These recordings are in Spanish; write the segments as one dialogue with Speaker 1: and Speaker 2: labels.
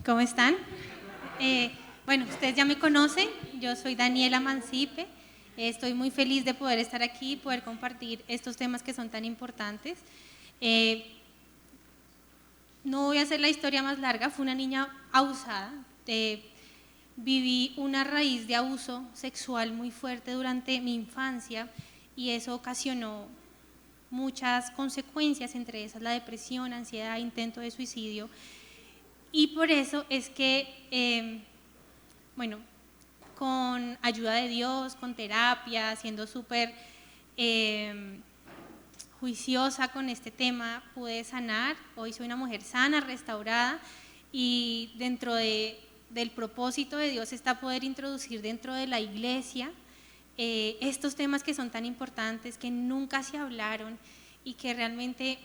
Speaker 1: ¿Cómo están? Bueno, ustedes ya me conocen, yo soy Daniela Mancipe, estoy muy feliz de poder estar aquí y poder compartir estos temas que son tan importantes. No voy a hacer la historia más larga, fue una niña abusada, viví una raíz de abuso sexual muy fuerte durante mi infancia y eso ocasionó muchas consecuencias, entre esas la depresión, ansiedad, intento de suicidio. Y por eso es que, con ayuda de Dios, con terapia, siendo súper juiciosa con este tema, pude sanar. Hoy soy una mujer sana, restaurada, y dentro del propósito de Dios está poder introducir dentro de la iglesia estos temas que son tan importantes, que nunca se hablaron y que realmente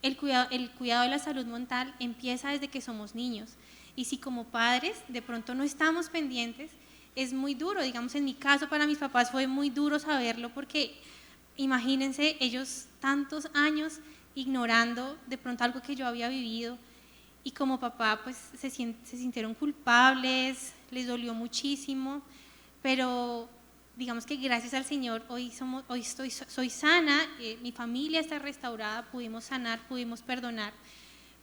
Speaker 1: el cuidado de la salud mental empieza desde que somos niños, y si como padres de pronto no estamos pendientes, es muy duro. Digamos, en mi caso, para mis papás fue muy duro saberlo, porque imagínense ellos tantos años ignorando de pronto algo que yo había vivido, y como papá pues se sintieron culpables, les dolió muchísimo, pero digamos que gracias al Señor hoy soy sana, mi familia está restaurada, pudimos sanar, pudimos perdonar,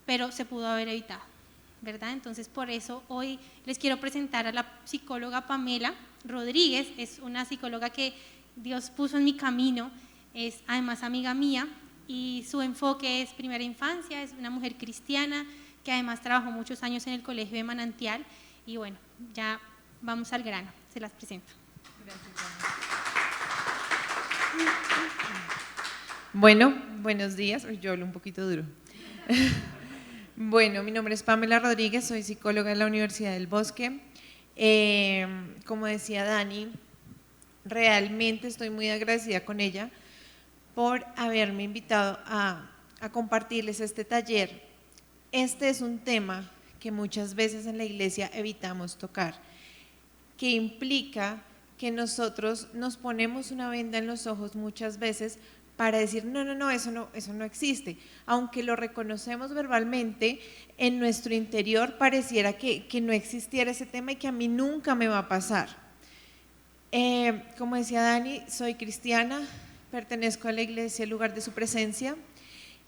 Speaker 1: pero se pudo haber evitado, ¿verdad? Entonces por eso hoy les quiero presentar a la psicóloga Pamela Rodríguez. Es una psicóloga que Dios puso en mi camino, es además amiga mía, y su enfoque es primera infancia, es una mujer cristiana que además trabajó muchos años en el Colegio de Manantial. Y bueno, ya vamos al grano, se las presento.
Speaker 2: Bueno, buenos días. Yo hablo un poquito duro. Bueno, mi nombre es Pamela Rodríguez, soy psicóloga en la Universidad del Bosque. Como decía Dani, realmente estoy muy agradecida con ella por haberme invitado a compartirles este taller. Este es un tema que muchas veces en la iglesia evitamos tocar, que implica que nosotros nos ponemos una venda en los ojos muchas veces para decir no, eso no existe. Aunque lo reconocemos verbalmente, en nuestro interior pareciera que no existiera ese tema y que a mí nunca me va a pasar. Como decía Dani, soy cristiana, pertenezco a la iglesia, el lugar de su presencia,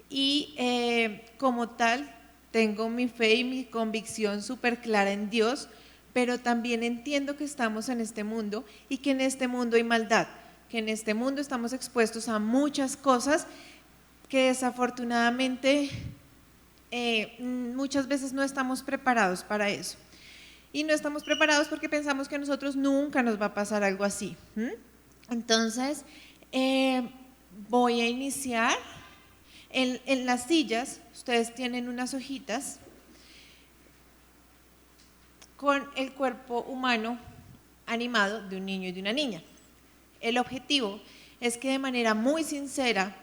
Speaker 2: y como tal tengo mi fe y mi convicción súper clara en Dios, pero también entiendo que estamos en este mundo y que en este mundo hay maldad, que en este mundo estamos expuestos a muchas cosas que desafortunadamente muchas veces no estamos preparados para eso. Y no estamos preparados porque pensamos que a nosotros nunca nos va a pasar algo así. Entonces, voy a iniciar. En las sillas, ustedes tienen unas hojitas con el cuerpo humano animado de un niño y de una niña. El objetivo es que de manera muy sincera,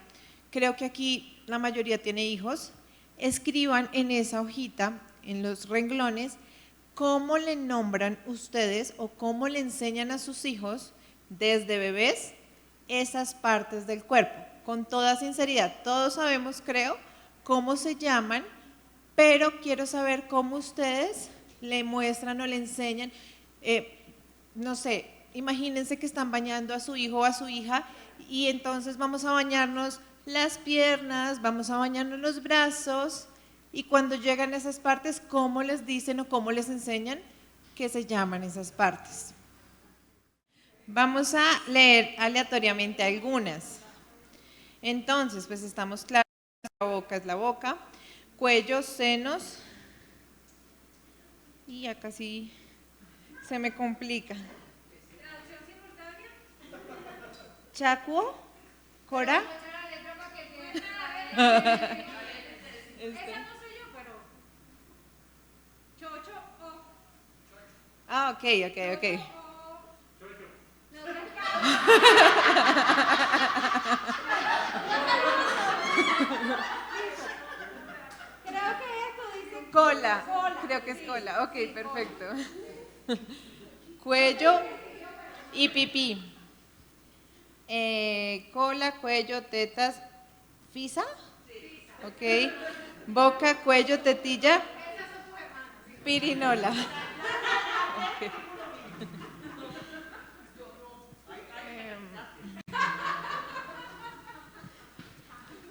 Speaker 2: creo que aquí la mayoría tiene hijos, escriban en esa hojita, en los renglones, cómo le nombran ustedes o cómo le enseñan a sus hijos desde bebés esas partes del cuerpo. Con toda sinceridad, todos sabemos, creo, cómo se llaman, pero quiero saber cómo ustedes le muestran o le enseñan. No sé, imagínense que están bañando a su hijo o a su hija y entonces vamos a bañarnos las piernas, vamos a bañarnos los brazos, y cuando llegan a esas partes, ¿cómo les dicen o cómo les enseñan que se llaman esas partes? Vamos a leer aleatoriamente algunas. Entonces, pues estamos claros, la boca es la boca, cuello, senos, y ya casi se me complica. ¿Traducción simultánea? ¿Chacuo? ¿Cora? Este.
Speaker 1: no soy yo, pero chocho o
Speaker 2: Ah, ok.
Speaker 1: creo que esto dice
Speaker 2: Cola.
Speaker 1: cola.
Speaker 2: Creo que es cola. Ok, perfecto. Cuello y pipí. Cola, cuello, tetas, fisa. Ok. Boca, cuello, tetilla, pirinola. Ok.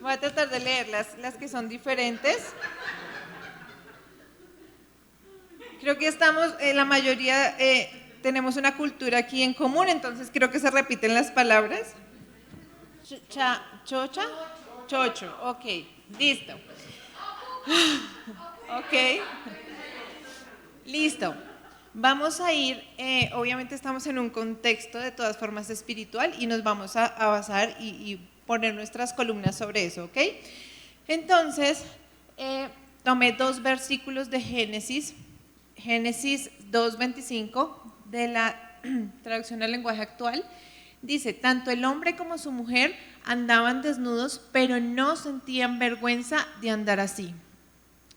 Speaker 2: Voy a tratar de leer las que son diferentes. Creo que estamos, la mayoría tenemos una cultura aquí en común, entonces creo que se repiten las palabras. Chocha, chocho, ok, listo. Ok, listo. Vamos a ir, obviamente estamos en un contexto de todas formas espiritual y nos vamos a basar y poner nuestras columnas sobre eso, ¿ok? Entonces, tomé 2 versículos de Génesis 2:25 de la traducción al lenguaje actual. Dice, tanto el hombre como su mujer andaban desnudos, pero no sentían vergüenza de andar así.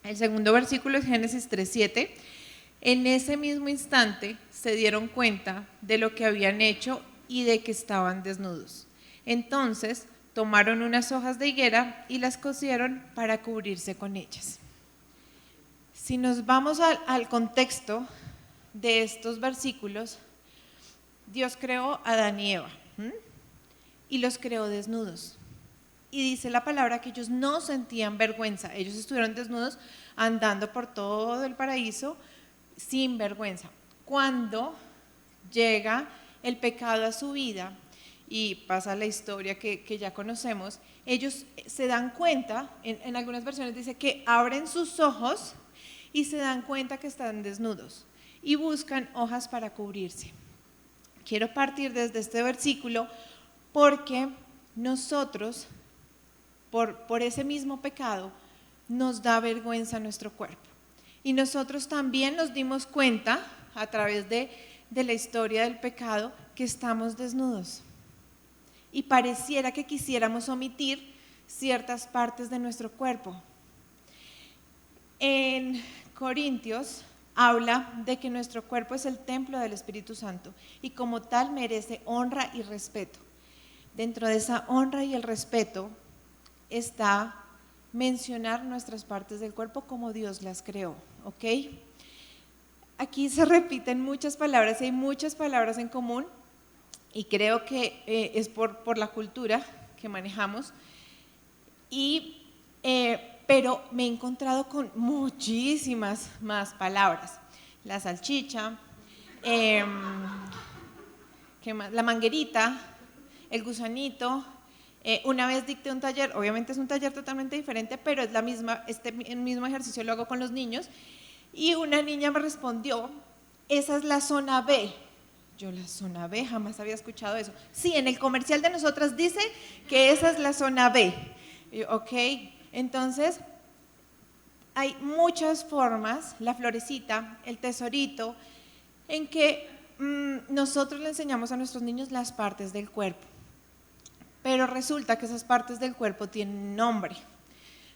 Speaker 2: El segundo versículo es Génesis 3:7. En ese mismo instante se dieron cuenta de lo que habían hecho y de que estaban desnudos. Entonces tomaron unas hojas de higuera y las cosieron para cubrirse con ellas. Si nos vamos al contexto de estos versículos, Dios creó a Adán y Eva y los creó desnudos. Y dice la palabra que ellos no sentían vergüenza, ellos estuvieron desnudos andando por todo el paraíso sin vergüenza. Cuando llega el pecado a su vida y pasa la historia que ya conocemos, ellos se dan cuenta, en algunas versiones dice que abren sus ojos y se dan cuenta que están desnudos y buscan hojas para cubrirse. Quiero partir desde este versículo porque nosotros, por ese mismo pecado, nos da vergüenza nuestro cuerpo. Y nosotros también nos dimos cuenta, a través de la historia del pecado, que estamos desnudos. Y pareciera que quisiéramos omitir ciertas partes de nuestro cuerpo. En Corintios habla de que nuestro cuerpo es el templo del Espíritu Santo y como tal merece honra y respeto. Dentro de esa honra y el respeto está mencionar nuestras partes del cuerpo como Dios las creó, ¿ok? Aquí se repiten muchas palabras, hay muchas palabras en común y creo que es por la cultura que manejamos, pero me he encontrado con muchísimas más palabras. La salchicha, ¿qué más? La manguerita, el gusanito. Una vez dicté un taller, obviamente es un taller totalmente diferente, pero es el mismo ejercicio lo hago con los niños, y una niña me respondió, esa es la zona B. Yo, la zona B, jamás había escuchado eso. Sí, en el comercial de nosotras dice que esa es la zona B. Y yo, ok, entonces hay muchas formas, la florecita, el tesorito, en que nosotros le enseñamos a nuestros niños las partes del cuerpo. Pero resulta que esas partes del cuerpo tienen nombre.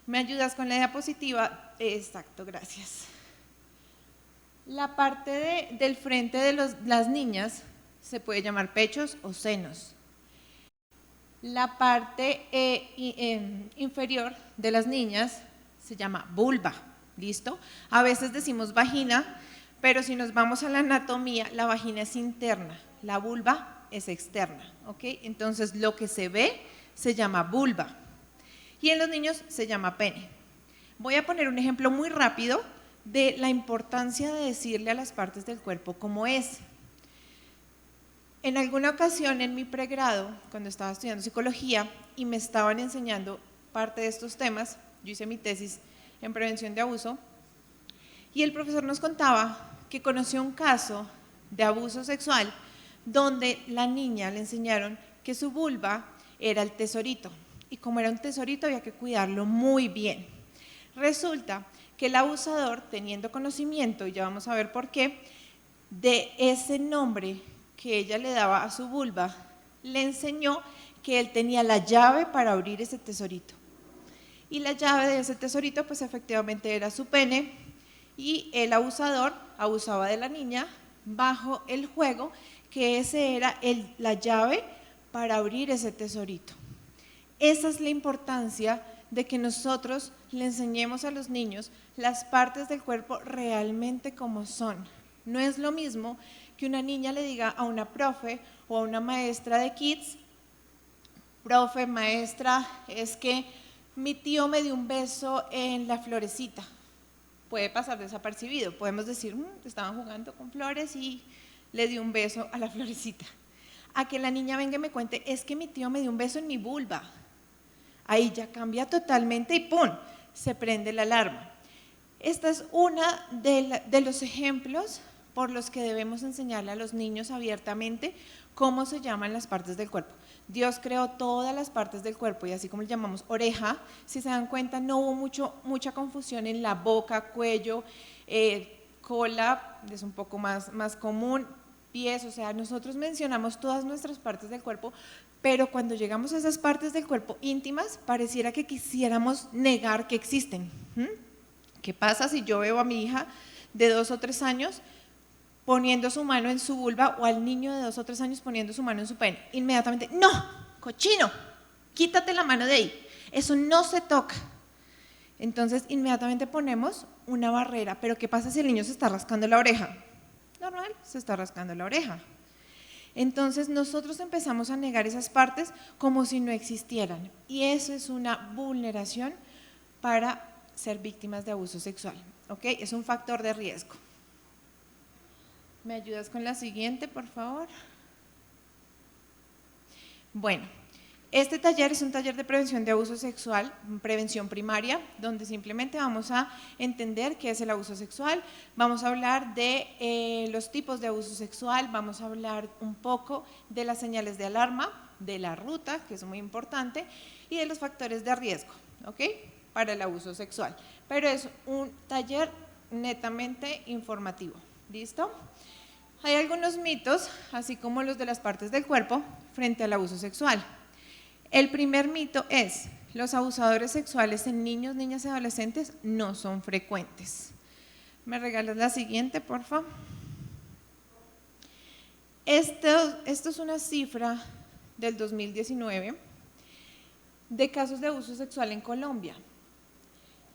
Speaker 2: ¿Me ayudas con la diapositiva? Exacto, gracias. La parte del frente de las niñas se puede llamar pechos o senos. La parte inferior de las niñas se llama vulva, ¿listo? A veces decimos vagina, pero si nos vamos a la anatomía, la vagina es interna, la vulva es externa, ¿ok? Entonces lo que se ve se llama vulva y en los niños se llama pene. Voy a poner un ejemplo muy rápido de la importancia de decirle a las partes del cuerpo cómo es. En alguna ocasión en mi pregrado, cuando estaba estudiando psicología y me estaban enseñando parte de estos temas, yo hice mi tesis en prevención de abuso y el profesor nos contaba que conoció un caso de abuso sexual donde la niña le enseñaron que su vulva era el tesorito. y como era un tesorito había que cuidarlo muy bien. Resulta que el abusador, teniendo conocimiento, y ya vamos a ver por qué, de ese nombre que ella le daba a su vulva, le enseñó que él tenía la llave para abrir ese tesorito. Y la llave de ese tesorito pues efectivamente era su pene, y el abusador abusaba de la niña bajo el juego que ese era la llave para abrir ese tesorito. Esa es la importancia de que nosotros le enseñemos a los niños las partes del cuerpo realmente como son. No es lo mismo que una niña le diga a una profe o a una maestra de kids: profe, maestra, es que mi tío me dio un beso en la florecita. Puede pasar desapercibido, podemos decir, estaban jugando con flores y le dio un beso a la florecita. A que la niña venga y me cuente, es que mi tío me dio un beso en mi vulva. Ahí ya cambia totalmente y ¡pum!, se prende la alarma. Esta es una de los ejemplos por los que debemos enseñarle a los niños abiertamente cómo se llaman las partes del cuerpo. Dios creó todas las partes del cuerpo y así como le llamamos oreja, si se dan cuenta no hubo mucha confusión en la boca, cuello, cola, es un poco más común, pies, o sea, nosotros mencionamos todas nuestras partes del cuerpo, pero cuando llegamos a esas partes del cuerpo íntimas, pareciera que quisiéramos negar que existen. ¿Qué pasa si yo veo a mi hija de 2 o 3 años poniendo su mano en su vulva, o al niño de 2 o 3 años poniendo su mano en su pene? Inmediatamente, no, cochino, quítate la mano de ahí, eso no se toca. Entonces inmediatamente ponemos una barrera. Pero ¿qué pasa si el niño se está rascando la oreja? Normal, se está rascando la oreja. Entonces nosotros empezamos a negar esas partes como si no existieran, y eso es una vulneración para ser víctimas de abuso sexual, ¿ok? Es un factor de riesgo. ¿Me ayudas con la siguiente, por favor? Bueno, este taller es un taller de prevención de abuso sexual, prevención primaria, donde simplemente vamos a entender qué es el abuso sexual, vamos a hablar de los tipos de abuso sexual, vamos a hablar un poco de las señales de alarma, de la ruta, que es muy importante, y de los factores de riesgo, ¿ok?, para el abuso sexual. Pero es un taller netamente informativo, ¿listo? Hay algunos mitos, así como los de las partes del cuerpo, frente al abuso sexual. El primer mito es: los abusadores sexuales en niños, niñas y adolescentes no son frecuentes. ¿Me regalas la siguiente, por favor? Esto es una cifra del 2019 de casos de abuso sexual en Colombia.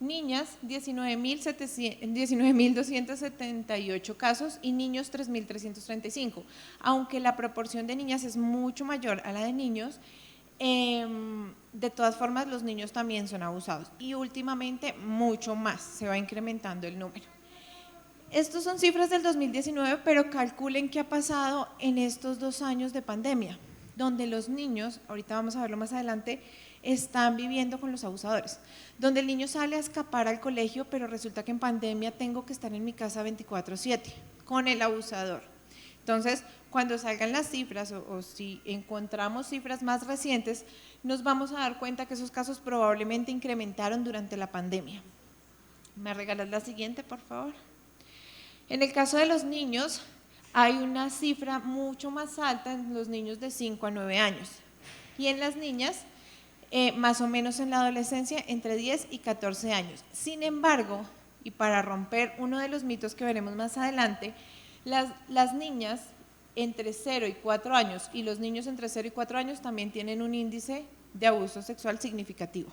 Speaker 2: Niñas, 19.278 casos, y niños, 3.335. Aunque la proporción de niñas es mucho mayor a la de niños, de todas formas los niños también son abusados, y últimamente mucho más, se va incrementando el número. Estos son cifras del 2019, pero calculen qué ha pasado en estos 2 años de pandemia, donde los niños, ahorita vamos a verlo más adelante, están viviendo con los abusadores, donde el niño sale a escapar al colegio, pero resulta que en pandemia tengo que estar en mi casa 24/7 con el abusador. Entonces, cuando salgan las cifras o si encontramos cifras más recientes, nos vamos a dar cuenta que esos casos probablemente incrementaron durante la pandemia. ¿Me regalas la siguiente, por favor? En el caso de los niños, hay una cifra mucho más alta en los niños de 5 a 9 años, y en las niñas, más o menos en la adolescencia, entre 10 y 14 años. Sin embargo, y para romper uno de los mitos que veremos más adelante, las niñas entre 0 y 4 años y los niños entre 0 y 4 años también tienen un índice de abuso sexual significativo.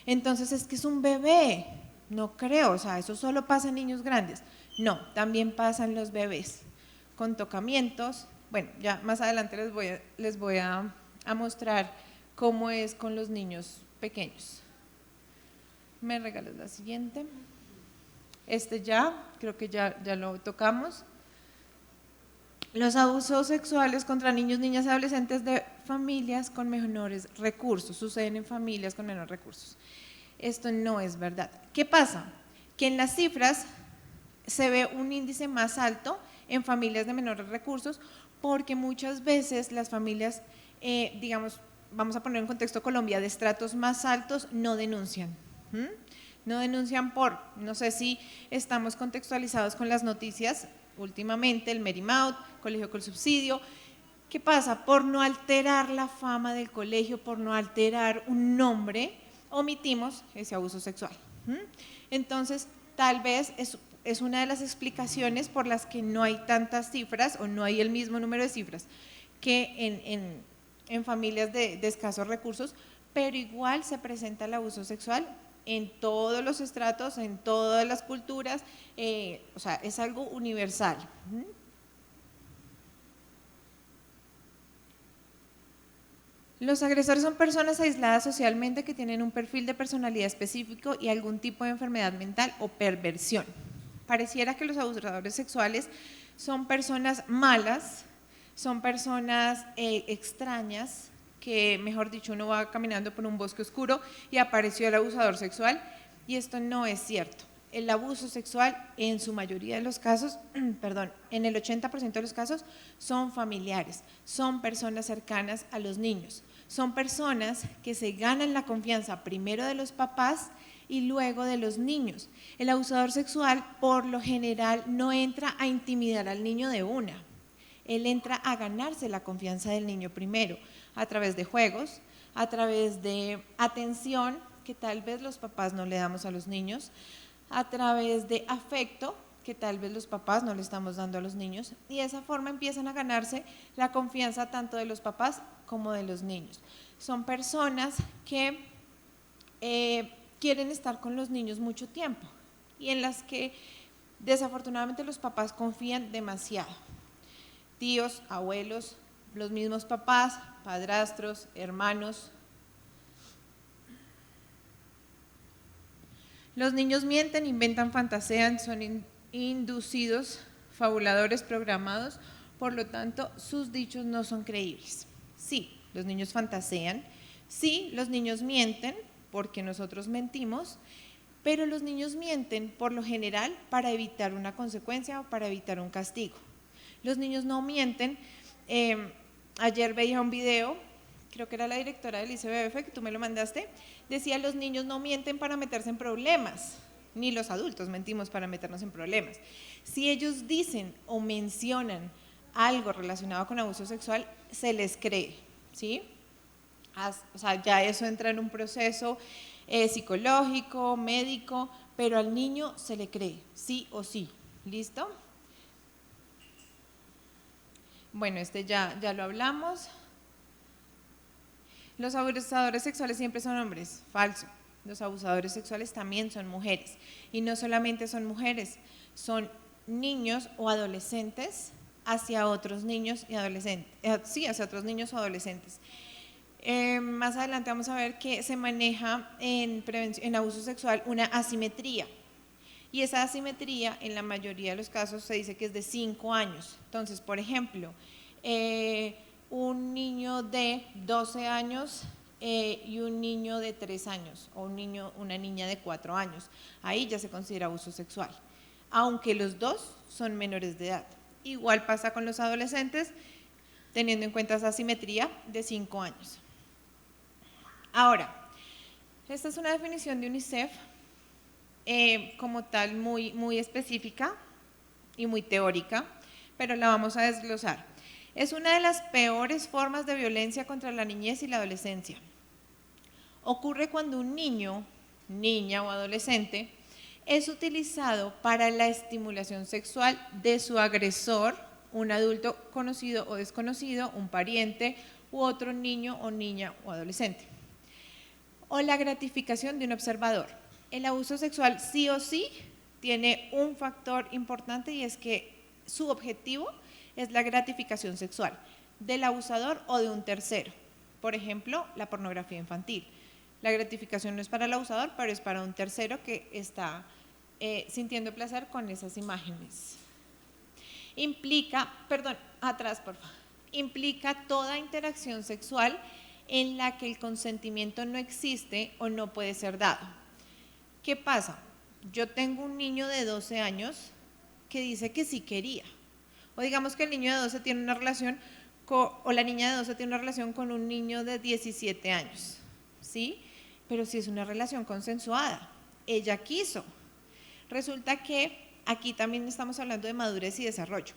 Speaker 2: Entonces, es que es un bebé, no creo, o sea, eso solo pasa en niños grandes. No, también pasa en los bebés, con tocamientos. Bueno, ya más adelante les voy a mostrar cómo es con los niños pequeños. ¿Me regalas la siguiente? Creo que ya lo tocamos. Los abusos sexuales contra niños, niñas y adolescentes de familias con menores recursos, suceden en familias con menores recursos. Esto no es verdad. ¿Qué pasa? Que en las cifras se ve un índice más alto en familias de menores recursos, porque muchas veces las familias, digamos, vamos a poner en contexto Colombia, de estratos más altos no denuncian. No denuncian por, no sé si estamos contextualizados con las noticias, últimamente el Marymount, colegio con subsidio. ¿Qué pasa? Por no alterar la fama del colegio, por no alterar un nombre, omitimos ese abuso sexual. Entonces, tal vez es una de las explicaciones por las que no hay tantas cifras o no hay el mismo número de cifras que en familias de escasos recursos, pero igual se presenta el abuso sexual en todos los estratos, en todas las culturas, o sea, es algo universal. Los agresores son personas aisladas socialmente que tienen un perfil de personalidad específico y algún tipo de enfermedad mental o perversión. Pareciera que los abusadores sexuales son personas malas, son personas extrañas, que mejor dicho uno va caminando por un bosque oscuro y apareció el abusador sexual, y esto no es cierto. El abuso sexual en su mayoría de los casos, perdón, en el 80% de los casos son familiares, son personas cercanas a los niños, son personas que se ganan la confianza primero de los papás y luego de los niños. El abusador sexual por lo general no entra a intimidar al niño de una, él entra a ganarse la confianza del niño primero, a través de juegos, a través de atención que tal vez los papás no le damos a los niños, a través de afecto que tal vez los papás no le estamos dando a los niños, y de esa forma empiezan a ganarse la confianza tanto de los papás como de los niños. Son personas que quieren estar con los niños mucho tiempo y en las que desafortunadamente los papás confían demasiado. Tíos, abuelos, los mismos papás, padrastros, hermanos. Los niños mienten, inventan, fantasean, son inducidos, fabuladores programados, por lo tanto sus dichos no son creíbles. Sí, los niños fantasean, sí, los niños mienten porque nosotros mentimos, pero los niños mienten por lo general para evitar una consecuencia o para evitar un castigo. Los niños no mienten. Ayer veía un video, creo que era la directora del ICBF, que tú me lo mandaste, decía: los niños no mienten para meterse en problemas, ni los adultos mentimos para meternos en problemas. Si ellos dicen o mencionan algo relacionado con abuso sexual, se les cree, ¿sí? O sea, ya eso entra en un proceso psicológico, médico, pero al niño se le cree, sí o sí. ¿Listo? Bueno, ya lo hablamos. Los abusadores sexuales siempre son hombres, falso. Los abusadores sexuales también son mujeres, y no solamente son mujeres, son niños o adolescentes hacia otros niños y adolescentes, sí, hacia otros niños o adolescentes. Más adelante vamos a ver que se maneja en abuso sexual una asimetría, y esa asimetría en la mayoría de los casos se dice que es de 5 años. Entonces, por ejemplo, un niño de 12 años y un niño de 3 años, o una niña de 4 años, ahí ya se considera abuso sexual, aunque los dos son menores de edad. Igual pasa con los adolescentes, teniendo en cuenta esa asimetría de 5 años. Ahora, esta es una definición de UNICEF, como tal muy específica y muy teórica, pero la vamos a desglosar. Es una de las peores formas de violencia contra la niñez y la adolescencia. Ocurre cuando un niño, niña o adolescente es utilizado para la estimulación sexual de su agresor, un adulto conocido o desconocido, un pariente u otro niño o niña o adolescente, o la gratificación de un observador. El abuso sexual sí o sí tiene un factor importante, y es que su objetivo es la gratificación sexual del abusador o de un tercero. Por ejemplo, la pornografía infantil. La gratificación no es para el abusador, pero es para un tercero que está sintiendo placer con esas imágenes. Implica toda interacción sexual en la que el consentimiento no existe o no puede ser dado. ¿Qué pasa? Yo tengo un niño de 12 años que dice que sí quería, o digamos que el niño de 12 tiene una relación o la niña de 12 tiene una relación con un niño de 17 años, ¿sí? Pero si es una relación consensuada, ella quiso. Resulta que aquí también estamos hablando de madurez y desarrollo.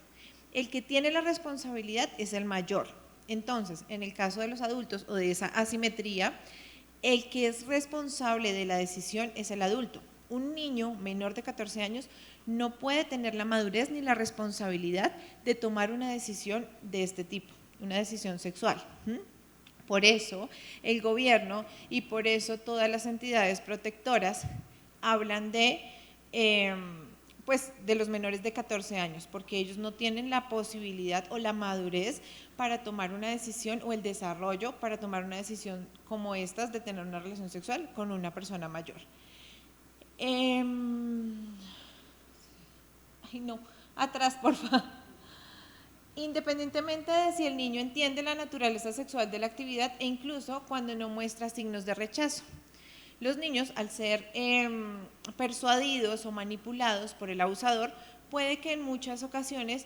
Speaker 2: El que tiene la responsabilidad es el mayor. Entonces, en el caso de los adultos o de esa asimetría, el que es responsable de la decisión es el adulto. Un niño menor de 14 años no puede tener la madurez ni la responsabilidad de tomar una decisión de este tipo, una decisión sexual. Por eso el gobierno y por eso todas las entidades protectoras hablan de, pues, de los menores de 14 años, porque ellos no tienen la posibilidad o la madurez para tomar una decisión o el desarrollo para tomar una decisión como estas de tener una relación sexual con una persona mayor. Ay, no, atrás, por favor. Independientemente de si el niño entiende la naturaleza sexual de la actividad e incluso cuando no muestra signos de rechazo. Los niños, al ser persuadidos o manipulados por el abusador, puede que en muchas ocasiones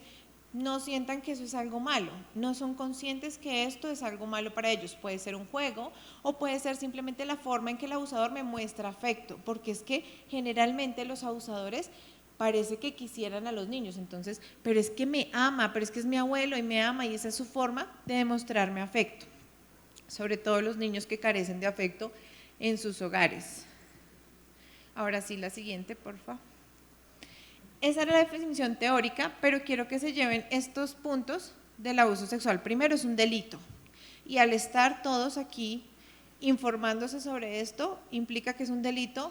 Speaker 2: no sientan que eso es algo malo, no son conscientes que esto es algo malo para ellos. Puede ser un juego o puede ser simplemente la forma en que el abusador me muestra afecto, porque es que generalmente los abusadores parece que quisieran a los niños, entonces, pero es que me ama, pero es que es mi abuelo y me ama y esa es su forma de demostrarme afecto, sobre todo los niños que carecen de afecto en sus hogares. Ahora sí, la siguiente, por favor. Esa era la definición teórica, pero quiero que se lleven estos puntos del abuso sexual. Primero, es un delito y al estar todos aquí informándose sobre esto, implica que es un delito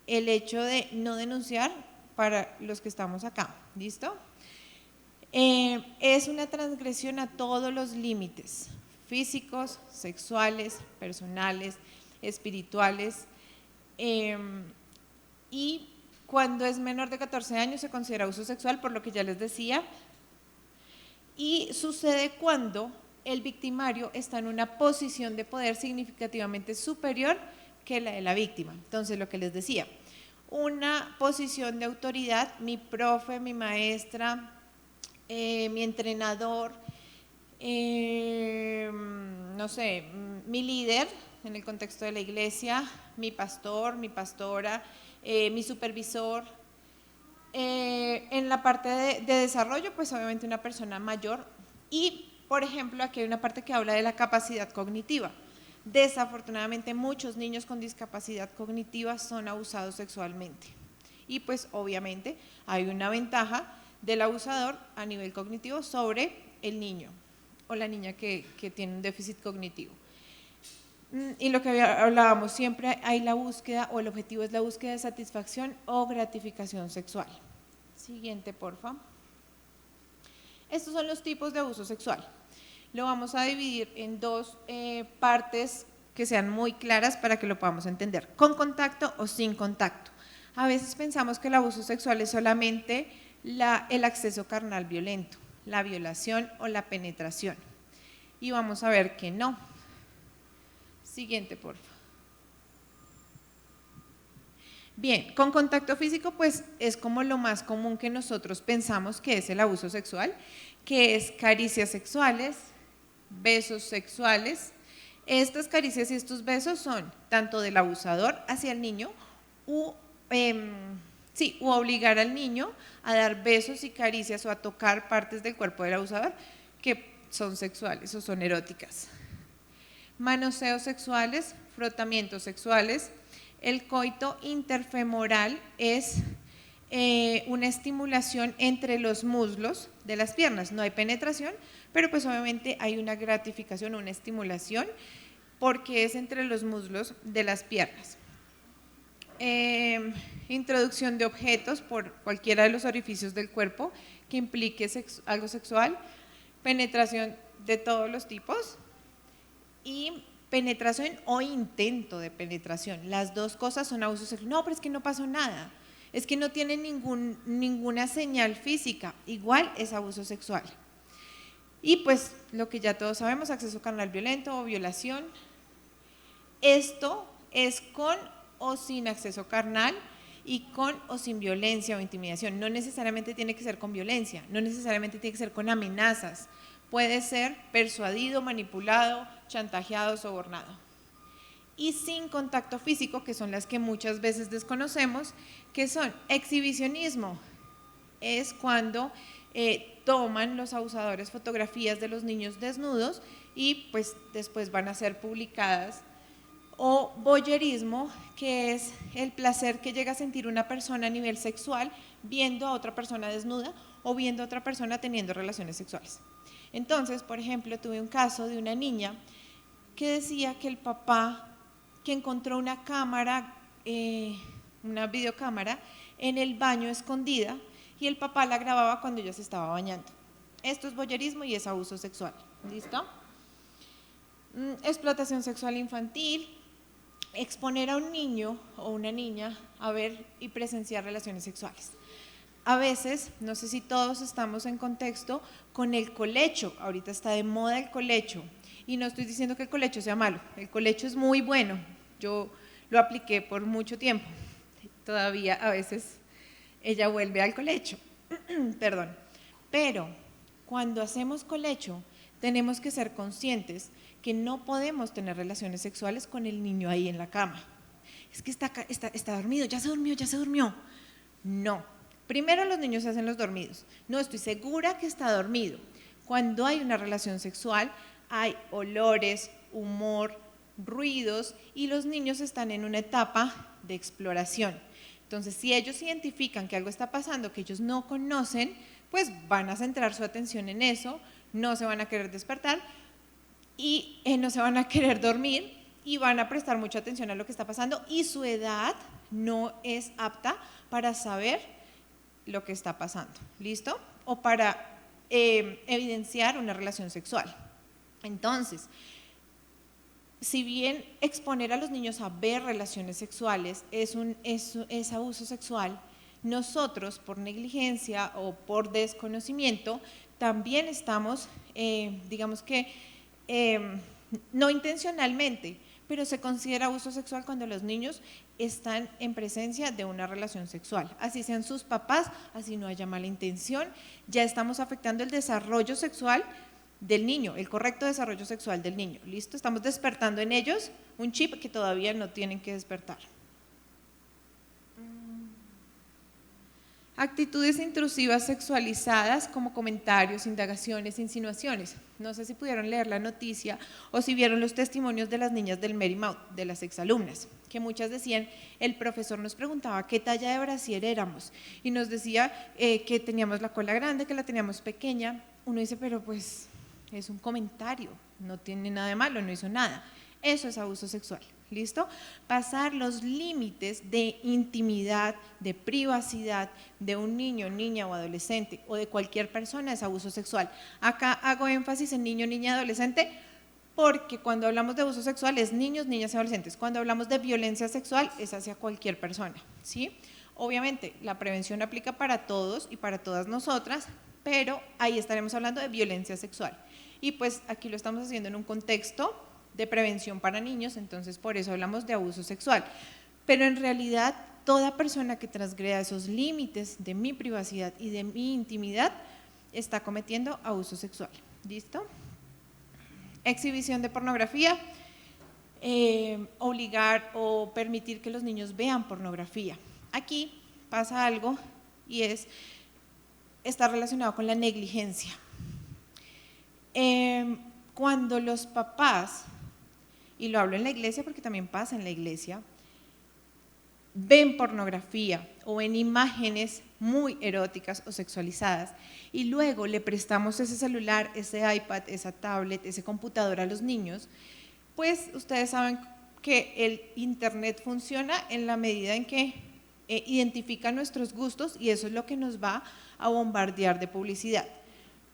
Speaker 2: el hecho de no denunciar para los que estamos acá, ¿listo? Es una transgresión a todos los límites físicos, sexuales, personales, espirituales, y cuando es menor de 14 años se considera abuso sexual, por lo que ya les decía, y sucede cuando el victimario está en una posición de poder significativamente superior que la de la víctima. Entonces, lo que les decía, una posición de autoridad, mi profe, mi maestra, mi entrenador, no sé, mi líder en el contexto de la iglesia, mi pastor, mi pastora, mi supervisor. En la parte de desarrollo, pues obviamente una persona mayor. Y, por ejemplo, aquí hay una parte que habla de la capacidad cognitiva. Desafortunadamente, muchos niños con discapacidad cognitiva son abusados sexualmente. Y pues obviamente hay una ventaja del abusador a nivel cognitivo sobre el niño o la niña que tiene un déficit cognitivo. Y lo que hablábamos, siempre hay la búsqueda o el objetivo es la búsqueda de satisfacción o gratificación sexual. Siguiente, porfa. Estos son los tipos de abuso sexual. Lo vamos a dividir en dos partes que sean muy claras para que lo podamos entender, con contacto o sin contacto. A veces pensamos que el abuso sexual es solamente el acceso carnal violento, la violación o la penetración. Y vamos a ver que no. Siguiente, por favor. Bien, con contacto físico pues es como lo más común que nosotros pensamos que es el abuso sexual, que es caricias sexuales, besos sexuales. Estas caricias y estos besos son tanto del abusador hacia el niño u obligar al niño a dar besos y caricias o a tocar partes del cuerpo del abusador que son sexuales o son eróticas. Manoseos sexuales, frotamientos sexuales. El coito interfemoral es una estimulación entre los muslos de las piernas. No hay penetración, pero pues obviamente hay una gratificación, una estimulación, porque es entre los muslos de las piernas. Introducción de objetos por cualquiera de los orificios del cuerpo que implique algo sexual. Penetración de todos los tipos. Y penetración o intento de penetración. Las dos cosas son abuso sexual. No, pero es que no pasó nada. Es que no tiene ninguna señal física. Igual es abuso sexual. Y pues lo que ya todos sabemos, acceso carnal violento o violación. Esto es con o sin acceso carnal y con o sin violencia o intimidación. No necesariamente tiene que ser con violencia, no necesariamente tiene que ser con amenazas. puede ser persuadido, manipulado, chantajeado, sobornado. Y sin contacto físico, que son las que muchas veces desconocemos, que son exhibicionismo. Es cuando toman los abusadores fotografías de los niños desnudos y pues después van a ser publicadas. O voyeurismo, que es el placer que llega a sentir una persona a nivel sexual viendo a otra persona desnuda o viendo a otra persona teniendo relaciones sexuales. Entonces, por ejemplo, tuve un caso de una niña que decía que el papá, que encontró una cámara, una videocámara en el baño escondida y el papá la grababa cuando ella se estaba bañando. Esto es voyeurismo y es abuso sexual. ¿Listo? Explotación sexual infantil, exponer a un niño o una niña a ver y presenciar relaciones sexuales. A veces, no sé si todos estamos en contexto con el colecho, ahorita está de moda el colecho, y no estoy diciendo que el colecho sea malo, el colecho es muy bueno, yo lo apliqué por mucho tiempo, todavía a veces ella vuelve al colecho, perdón, pero cuando hacemos colecho tenemos que ser conscientes que no podemos tener relaciones sexuales con el niño ahí en la cama. Es que está dormido, ya se durmió. No, primero los niños se hacen los dormidos. No, estoy segura que está dormido. Cuando hay una relación sexual hay olores, humor, ruidos y los niños están en una etapa de exploración. Entonces, si ellos identifican que algo está pasando que ellos no conocen, pues van a centrar su atención en eso, no se van a querer despertar y no se van a querer dormir y van a prestar mucha atención a lo que está pasando y su edad no es apta para saber lo que está pasando, ¿listo? O para evidenciar una relación sexual. Entonces, si bien exponer a los niños a ver relaciones sexuales es abuso sexual, nosotros por negligencia o por desconocimiento también estamos, digamos que no intencionalmente, pero se considera abuso sexual cuando los niños están en presencia de una relación sexual, así sean sus papás, así no haya mala intención, ya estamos afectando el desarrollo sexual del niño, el correcto desarrollo sexual del niño, ¿listo? Estamos despertando en ellos un chip que todavía no tienen que despertar. Actitudes intrusivas sexualizadas como comentarios, indagaciones, insinuaciones. No sé si pudieron leer la noticia o si vieron los testimonios de las niñas del Marymount, de las exalumnas, que muchas decían, el profesor nos preguntaba qué talla de brasier éramos y nos decía que teníamos la cola grande, que la teníamos pequeña. Uno dice, pero pues es un comentario, no tiene nada de malo, no hizo nada. Eso es abuso sexual. ¿Listo? Pasar los límites de intimidad, de privacidad de un niño, niña o adolescente o de cualquier persona es abuso sexual. Acá hago énfasis en niño, niña, adolescente porque cuando hablamos de abuso sexual es niños, niñas y adolescentes. Cuando hablamos de violencia sexual es hacia cualquier persona, ¿sí? Obviamente la prevención aplica para todos y para todas nosotras, pero ahí estaremos hablando de violencia sexual. Y pues aquí lo estamos haciendo en un contexto de prevención para niños, entonces por eso hablamos de abuso sexual. Pero en realidad toda persona que transgreda esos límites de mi privacidad y de mi intimidad está cometiendo abuso sexual. ¿Listo? Exhibición de pornografía, obligar o permitir que los niños vean pornografía. Aquí pasa algo y está relacionado con la negligencia. Cuando los papás, y lo hablo en la iglesia porque también pasa en la iglesia, ven pornografía o ven imágenes muy eróticas o sexualizadas y luego le prestamos ese celular, ese iPad, esa tablet, ese computador a los niños, pues ustedes saben que el internet funciona en la medida en que identifica nuestros gustos y eso es lo que nos va a bombardear de publicidad.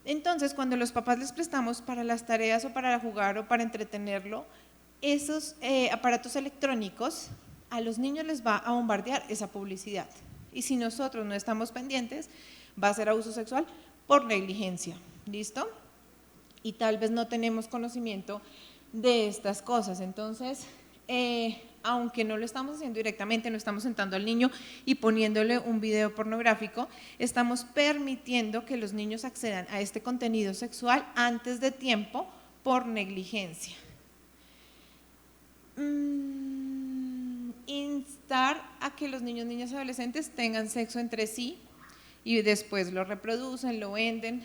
Speaker 2: Entonces, cuando los papás les prestamos para las tareas o para jugar o para entretenerlo, esos aparatos electrónicos, a los niños les va a bombardear esa publicidad. Y si nosotros no estamos pendientes, va a ser abuso sexual por negligencia. ¿Listo? Y tal vez no tenemos conocimiento de estas cosas. Entonces, aunque no lo estamos haciendo directamente, no estamos sentando al niño y poniéndole un video pornográfico, estamos permitiendo que los niños accedan a este contenido sexual antes de tiempo por negligencia. Instar a que los niños, niñas y adolescentes tengan sexo entre sí y después lo reproducen, lo venden.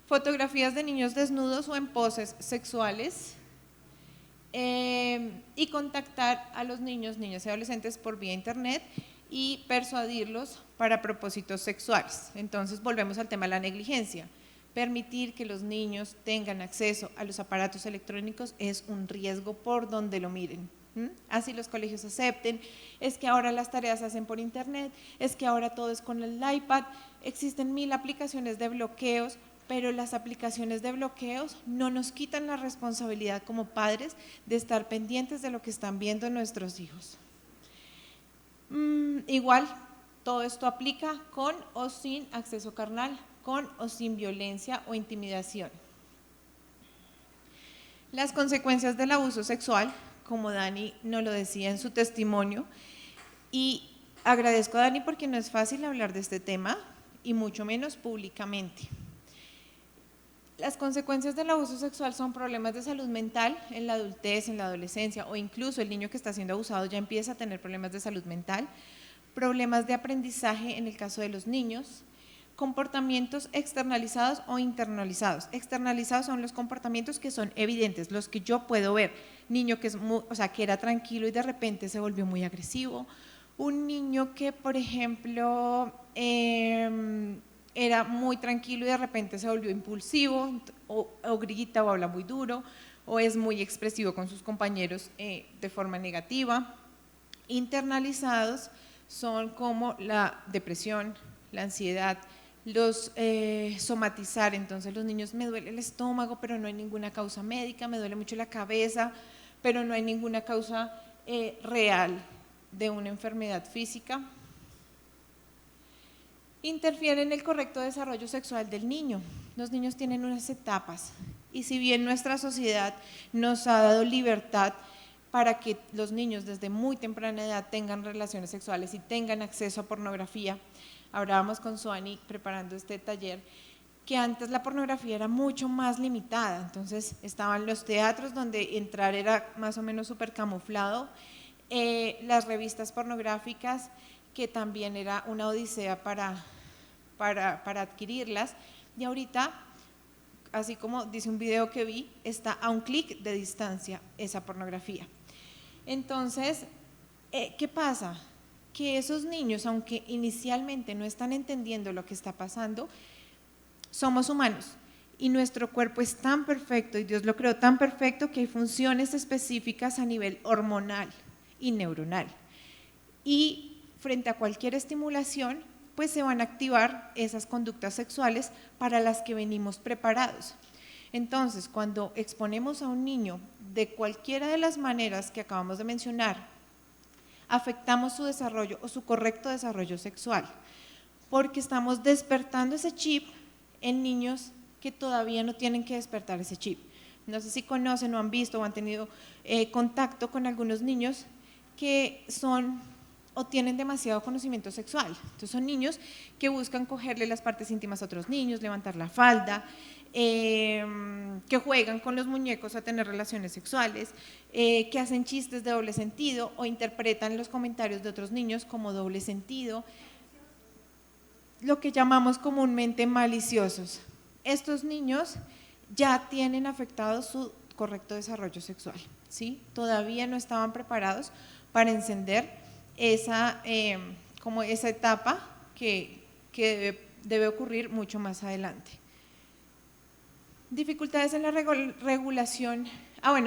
Speaker 2: Fotografías de niños desnudos o en poses sexuales. Y contactar a los niños, niñas y adolescentes por vía internet y persuadirlos para propósitos sexuales. Entonces volvemos al tema de la negligencia. Permitir que los niños tengan acceso a los aparatos electrónicos es un riesgo por donde lo miren. Así los colegios acepten, es que ahora las tareas se hacen por internet, es que ahora todo es con el iPad, existen 1000 aplicaciones de bloqueos, pero las aplicaciones de bloqueos no nos quitan la responsabilidad como padres de estar pendientes de lo que están viendo nuestros hijos. Igual, todo esto aplica con o sin acceso carnal, con o sin violencia o intimidación. Las consecuencias del abuso sexual, como Dani nos lo decía en su testimonio, y agradezco a Dani porque no es fácil hablar de este tema y mucho menos públicamente. Las consecuencias del abuso sexual son problemas de salud mental en la adultez, en la adolescencia o incluso el niño que está siendo abusado ya empieza a tener problemas de salud mental, problemas de aprendizaje en el caso de los niños, comportamientos externalizados o internalizados. Externalizados son los comportamientos que son evidentes, los que yo puedo ver. Niño que que era tranquilo y de repente se volvió muy agresivo. Un niño que, por ejemplo, era muy tranquilo y de repente se volvió impulsivo, o grita o habla muy duro, o es muy expresivo con sus compañeros de forma negativa. Internalizados son como la depresión, la ansiedad, los somatizar, entonces los niños, me duele el estómago, pero no hay ninguna causa médica, me duele mucho la cabeza, pero no hay ninguna causa real de una enfermedad física. Interfiere en el correcto desarrollo sexual del niño. Los niños tienen unas etapas y si bien nuestra sociedad nos ha dado libertad para que los niños desde muy temprana edad tengan relaciones sexuales y tengan acceso a pornografía, hablábamos con Suani preparando este taller, que antes la pornografía era mucho más limitada, entonces estaban los teatros donde entrar era más o menos súper camuflado, las revistas pornográficas, que también era una odisea para adquirirlas, y ahorita, así como dice un video que vi, está a un clic de distancia esa pornografía. Entonces, ¿qué pasa? Que esos niños, aunque inicialmente no están entendiendo lo que está pasando, somos humanos y nuestro cuerpo es tan perfecto y Dios lo creó tan perfecto que hay funciones específicas a nivel hormonal y neuronal. Y frente a cualquier estimulación, pues se van a activar esas conductas sexuales para las que venimos preparados. Entonces, cuando exponemos a un niño de cualquiera de las maneras que acabamos de mencionar, afectamos su desarrollo o su correcto desarrollo sexual, porque estamos despertando ese chip en niños que todavía no tienen que despertar ese chip. No sé si conocen o han visto o han tenido contacto con algunos niños que son o tienen demasiado conocimiento sexual. Entonces son niños que buscan cogerle las partes íntimas a otros niños, levantar la falda, que juegan con los muñecos a tener relaciones sexuales, que hacen chistes de doble sentido o interpretan los comentarios de otros niños como doble sentido, lo que llamamos comúnmente maliciosos. Estos niños ya tienen afectado su correcto desarrollo sexual, ¿sí? Todavía no estaban preparados para encender esa etapa que debe ocurrir mucho más adelante. Dificultades en la regulación,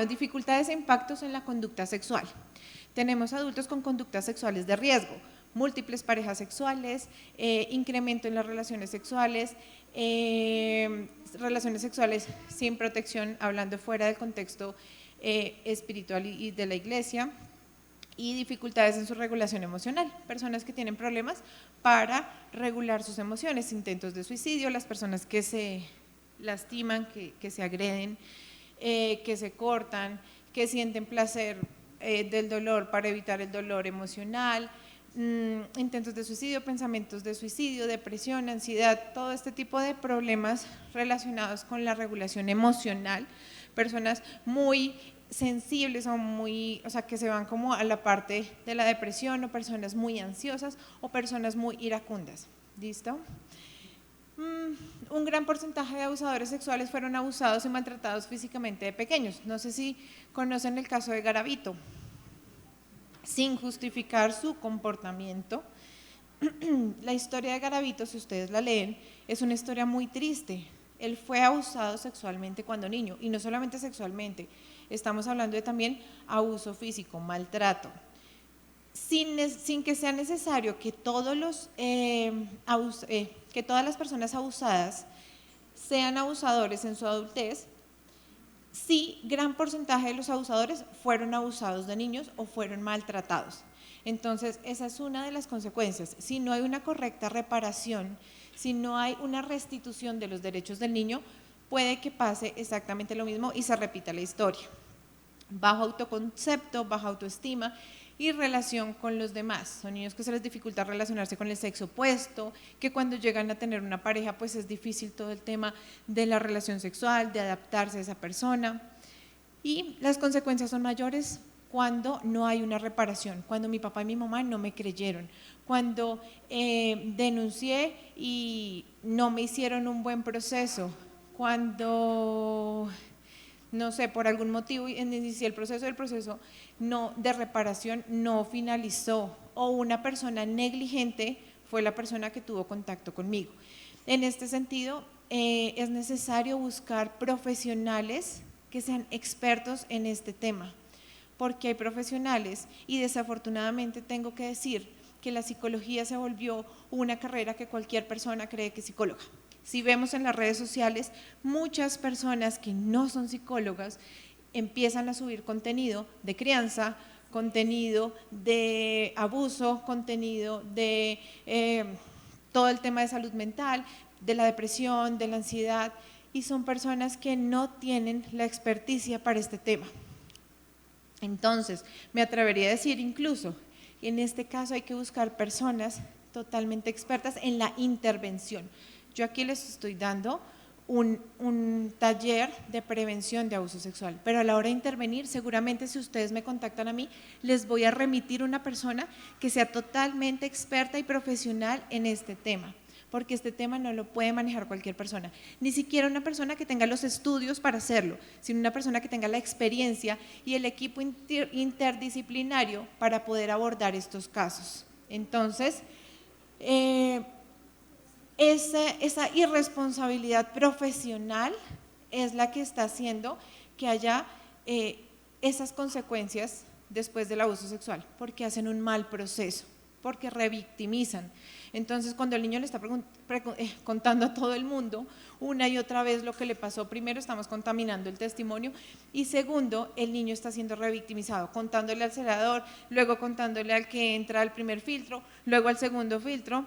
Speaker 2: dificultades e impactos en la conducta sexual. Tenemos adultos con conductas sexuales de riesgo, múltiples parejas sexuales, incremento en las relaciones sexuales sin protección, hablando fuera del contexto espiritual y de la iglesia, y dificultades en su regulación emocional, personas que tienen problemas para regular sus emociones, intentos de suicidio, las personas que se lastiman, que se agreden, que se cortan, que sienten placer del dolor para evitar el dolor emocional, intentos de suicidio, pensamientos de suicidio, depresión, ansiedad, todo este tipo de problemas relacionados con la regulación emocional, personas muy sensibles o sea, que se van como a la parte de la depresión, o personas muy ansiosas o personas muy iracundas. ¿Listo? Un gran porcentaje de abusadores sexuales fueron abusados y maltratados físicamente de pequeños. No sé si conocen el caso de Garavito. Sin justificar su comportamiento, la historia de Garavito, si ustedes la leen, es una historia muy triste. Él fue abusado sexualmente cuando niño, y no solamente sexualmente, estamos hablando de también abuso físico, maltrato. Sin que sea necesario que todas las personas abusadas sean abusadores en su adultez, sí, gran porcentaje de los abusadores fueron abusados de niños o fueron maltratados. Entonces, esa es una de las consecuencias. Si no hay una correcta reparación, si no hay una restitución de los derechos del niño, puede que pase exactamente lo mismo y se repita la historia. Bajo autoconcepto, baja autoestima y relación con los demás. Son niños que se les dificulta relacionarse con el sexo opuesto, que cuando llegan a tener una pareja pues es difícil todo el tema de la relación sexual, de adaptarse a esa persona. Y las consecuencias son mayores cuando no hay una reparación, cuando mi papá y mi mamá no me creyeron, cuando denuncié y no me hicieron un buen proceso, cuando, no sé, por algún motivo inicié el proceso de reparación no finalizó, o una persona negligente fue la persona que tuvo contacto conmigo. En este sentido, es necesario buscar profesionales que sean expertos en este tema, porque hay profesionales, y desafortunadamente tengo que decir que la psicología se volvió una carrera que cualquier persona cree que es psicóloga. Si vemos en las redes sociales, muchas personas que no son psicólogas empiezan a subir contenido de crianza, contenido de abuso, contenido de todo el tema de salud mental, de la depresión, de la ansiedad, y son personas que no tienen la experticia para este tema. Entonces, me atrevería a decir incluso, en este caso hay que buscar personas totalmente expertas en la intervención. Yo aquí les estoy dando un taller de prevención de abuso sexual, pero a la hora de intervenir, seguramente si ustedes me contactan a mí, les voy a remitir una persona que sea totalmente experta y profesional en este tema, porque este tema no lo puede manejar cualquier persona, ni siquiera una persona que tenga los estudios para hacerlo, sino una persona que tenga la experiencia y el equipo interdisciplinario para poder abordar estos casos. Entonces, esa irresponsabilidad profesional es la que está haciendo que haya esas consecuencias después del abuso sexual, porque hacen un mal proceso, porque revictimizan. Entonces, cuando el niño le está contando a todo el mundo una y otra vez lo que le pasó, primero estamos contaminando el testimonio, y segundo, el niño está siendo revictimizado, contándole al celador, luego contándole al que entra al primer filtro, luego al segundo filtro,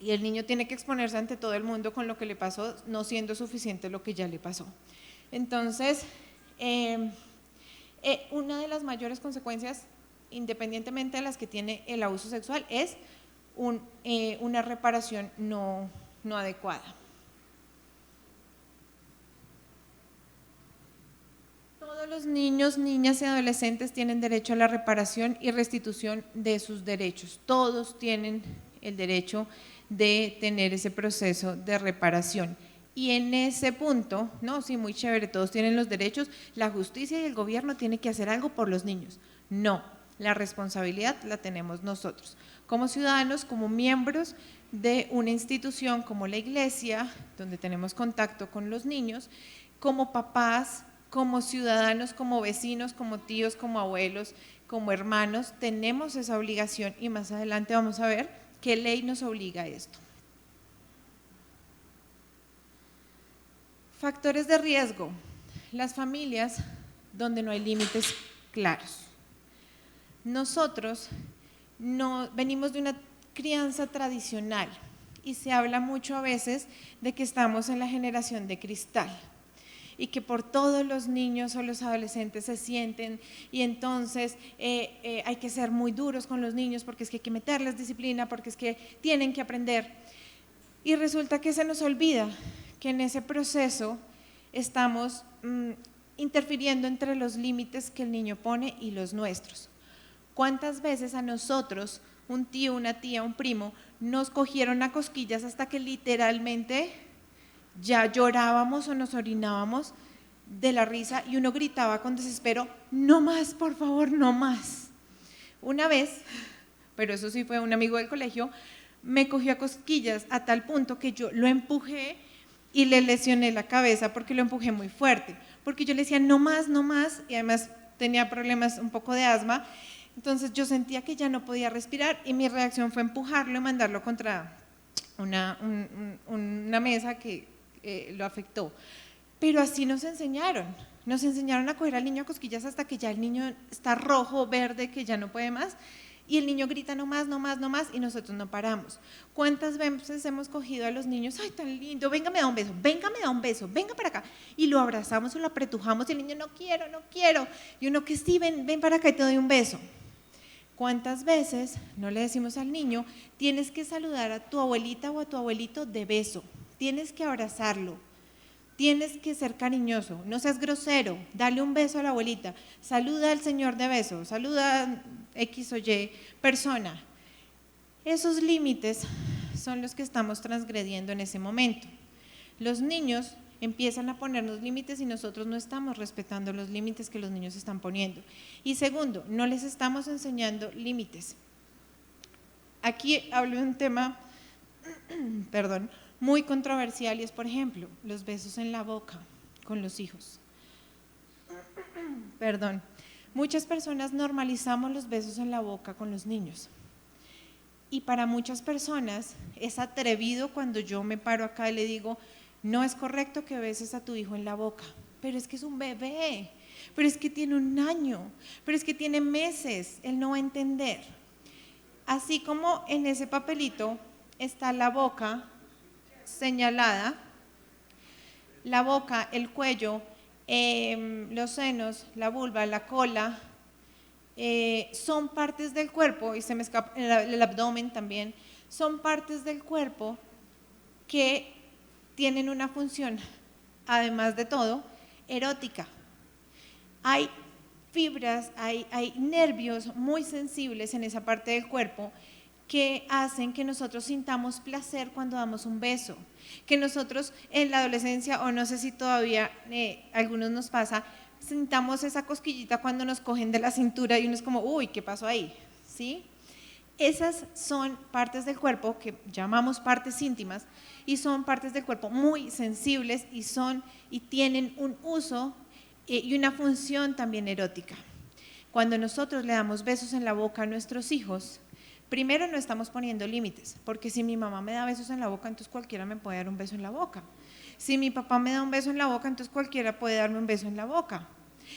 Speaker 2: y el niño tiene que exponerse ante todo el mundo con lo que le pasó, no siendo suficiente lo que ya le pasó. Entonces, una de las mayores consecuencias, independientemente de las que tiene el abuso sexual, es una reparación no adecuada. Todos los niños, niñas y adolescentes tienen derecho a la reparación y restitución de sus derechos. Todos tienen el derecho de tener ese proceso de reparación. Y en ese punto, no, sí, muy chévere, todos tienen los derechos, la justicia y el gobierno tienen que hacer algo por los niños. No, la responsabilidad la tenemos nosotros, como ciudadanos, como miembros de una institución como la iglesia, donde tenemos contacto con los niños, como papás, como ciudadanos, como vecinos, como tíos, como abuelos, como hermanos, tenemos esa obligación, y más adelante vamos a ver qué ley nos obliga a esto. Factores de riesgo. Las familias donde no hay límites claros. Nosotros venimos de una crianza tradicional y se habla mucho a veces de que estamos en la generación de cristal. y que por todos los niños o los adolescentes se sienten y entonces hay que ser muy duros con los niños porque es que hay que meterles disciplina, porque es que tienen que aprender. Y resulta que se nos olvida que en ese proceso estamos interfiriendo entre los límites que el niño pone y los nuestros. ¿Cuántas veces a nosotros, un tío, una tía, un primo, nos cogieron a cosquillas hasta que literalmente ya llorábamos o nos orinábamos de la risa y uno gritaba con desespero, no más, por favor, no más? Una vez, pero eso sí fue un amigo del colegio, me cogió a cosquillas a tal punto que yo lo empujé y le lesioné la cabeza porque lo empujé muy fuerte, porque yo le decía no más, no más, y además tenía problemas un poco de asma. Entonces yo sentía que ya no podía respirar y mi reacción fue empujarlo y mandarlo contra una mesa que lo afectó. Pero así nos enseñaron a coger al niño a cosquillas hasta que ya el niño está rojo, verde, que ya no puede más, y el niño grita no más, no más, no más, y nosotros no paramos. ¿Cuántas veces hemos cogido a los niños, ay, tan lindo, venga, me da un beso, venga, me da un beso, venga para acá, y lo abrazamos o lo apretujamos y el niño no quiero, no quiero, y uno que sí, ven para acá y te doy un beso? ¿Cuántas veces no le decimos al niño, tienes que saludar a tu abuelita o a tu abuelito de beso, tienes que abrazarlo, tienes que ser cariñoso, no seas grosero, dale un beso a la abuelita, saluda al señor de beso, saluda a X o Y persona? Esos límites son los que estamos transgrediendo en ese momento. Los niños empiezan a ponernos límites y nosotros no estamos respetando los límites que los niños están poniendo. Y segundo, no les estamos enseñando límites. Aquí hablo de un tema, perdón, muy controversial y es, por ejemplo, los besos en la boca con los hijos. Perdón. Muchas personas normalizamos los besos en la boca con los niños. Y para muchas personas es atrevido cuando yo me paro acá y le digo, no es correcto que beses a tu hijo en la boca, pero es que es un bebé, pero es que tiene 1 año, pero es que tiene meses, él no va a entender. Así como en ese papelito está la boca señalada, la boca, el cuello, los senos, la vulva, la cola, son partes del cuerpo, y se me escapa el abdomen también, son partes del cuerpo que tienen una función, además de todo, erótica. Hay fibras, hay nervios muy sensibles en esa parte del cuerpo que hacen que nosotros sintamos placer cuando damos un beso, que nosotros en la adolescencia, o no sé si todavía a algunos nos pasa, sintamos esa cosquillita cuando nos cogen de la cintura y uno es como, uy, ¿qué pasó ahí? ¿Sí? Esas son partes del cuerpo que llamamos partes íntimas y son partes del cuerpo muy sensibles y tienen un uso y una función también erótica. Cuando nosotros le damos besos en la boca a nuestros hijos, primero no estamos poniendo límites, porque si mi mamá me da besos en la boca, entonces cualquiera me puede dar un beso en la boca. Si mi papá me da un beso en la boca, entonces cualquiera puede darme un beso en la boca.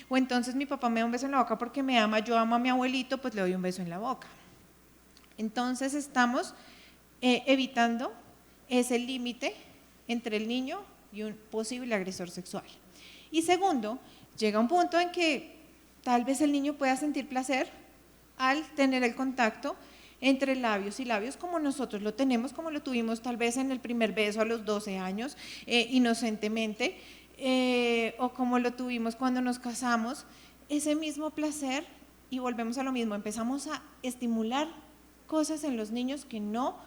Speaker 2: O entonces mi papá me da un beso en la boca porque me ama, yo amo a mi abuelito, pues le doy un beso en la boca. Entonces estamos evitando ese límite entre el niño y un posible agresor sexual. Y segundo, llega un punto en que tal vez el niño pueda sentir placer al tener el contacto entre labios y labios como nosotros lo tenemos, como lo tuvimos tal vez en el primer beso a los 12 años, inocentemente, o como lo tuvimos cuando nos casamos, ese mismo placer, y volvemos a lo mismo, empezamos a estimular cosas en los niños que no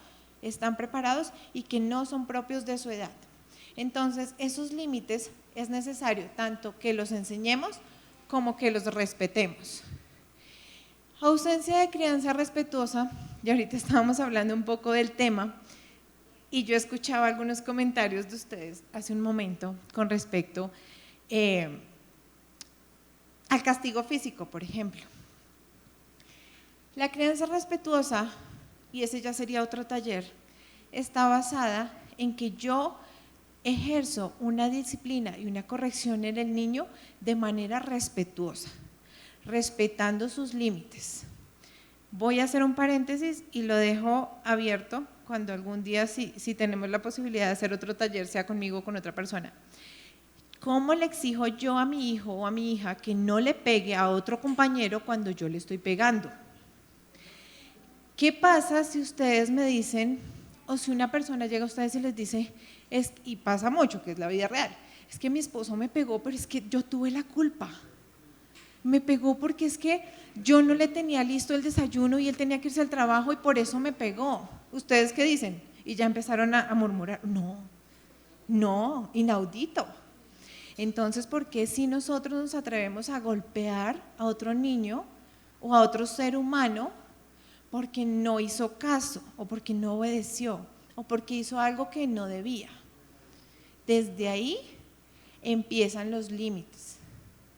Speaker 2: están preparados y que no son propios de su edad. Entonces, esos límites es necesario tanto que los enseñemos como que los respetemos. Ausencia de crianza respetuosa, y ahorita estábamos hablando un poco del tema, y yo escuchaba algunos comentarios de ustedes hace un momento con respecto al castigo físico, por ejemplo. La crianza respetuosa, y ese ya sería otro taller, está basada en que yo ejerzo una disciplina y una corrección en el niño de manera respetuosa, respetando sus límites. Voy a hacer un paréntesis y lo dejo abierto cuando algún día, si tenemos la posibilidad de hacer otro taller, sea conmigo o con otra persona. ¿Cómo le exijo yo a mi hijo o a mi hija que no le pegue a otro compañero cuando yo le estoy pegando? ¿Qué pasa si ustedes me dicen, o si una persona llega a ustedes y les dice, y pasa mucho, que es la vida real, es que mi esposo me pegó, pero es que yo tuve la culpa? Me pegó porque es que yo no le tenía listo el desayuno y él tenía que irse al trabajo y por eso me pegó. ¿Ustedes qué dicen? Y ya empezaron a murmurar, no, inaudito. Entonces, ¿por qué si nosotros nos atrevemos a golpear a otro niño o a otro ser humano porque no hizo caso o porque no obedeció o porque hizo algo que no debía? Desde ahí empiezan los límites.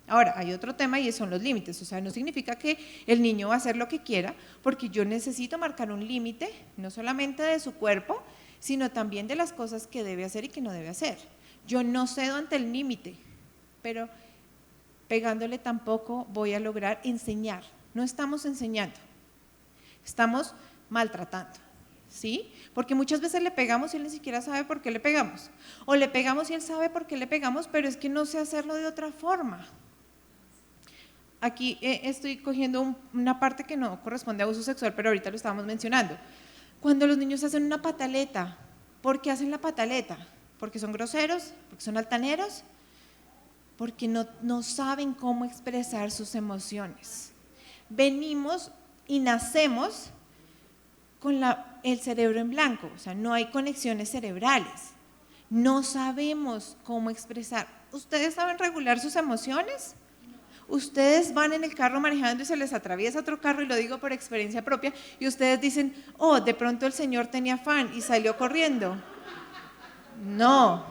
Speaker 2: Ahora, hay otro tema y son los límites, o sea, no significa que el niño va a hacer lo que quiera, porque yo necesito marcar un límite, no solamente de su cuerpo, sino también de las cosas que debe hacer y que no debe hacer. Yo no cedo ante el límite, pero pegándole tampoco voy a lograr enseñar. No estamos enseñando, estamos maltratando, ¿sí? Porque muchas veces le pegamos y él ni siquiera sabe por qué le pegamos, o le pegamos y él sabe por qué le pegamos, pero es que no sé hacerlo de otra forma. Aquí estoy cogiendo una parte que no corresponde a abuso sexual, pero ahorita lo estábamos mencionando. Cuando los niños hacen una pataleta, ¿por qué hacen la pataleta? ¿Porque son groseros? ¿Porque son altaneros? Porque no saben cómo expresar sus emociones. Venimos y nacemos con el cerebro en blanco, o sea, no hay conexiones cerebrales. No sabemos cómo expresar. ¿Ustedes saben regular sus emociones? Ustedes van en el carro manejando y se les atraviesa otro carro, y lo digo por experiencia propia, y ustedes dicen, oh, de pronto el señor tenía afán y salió corriendo. No.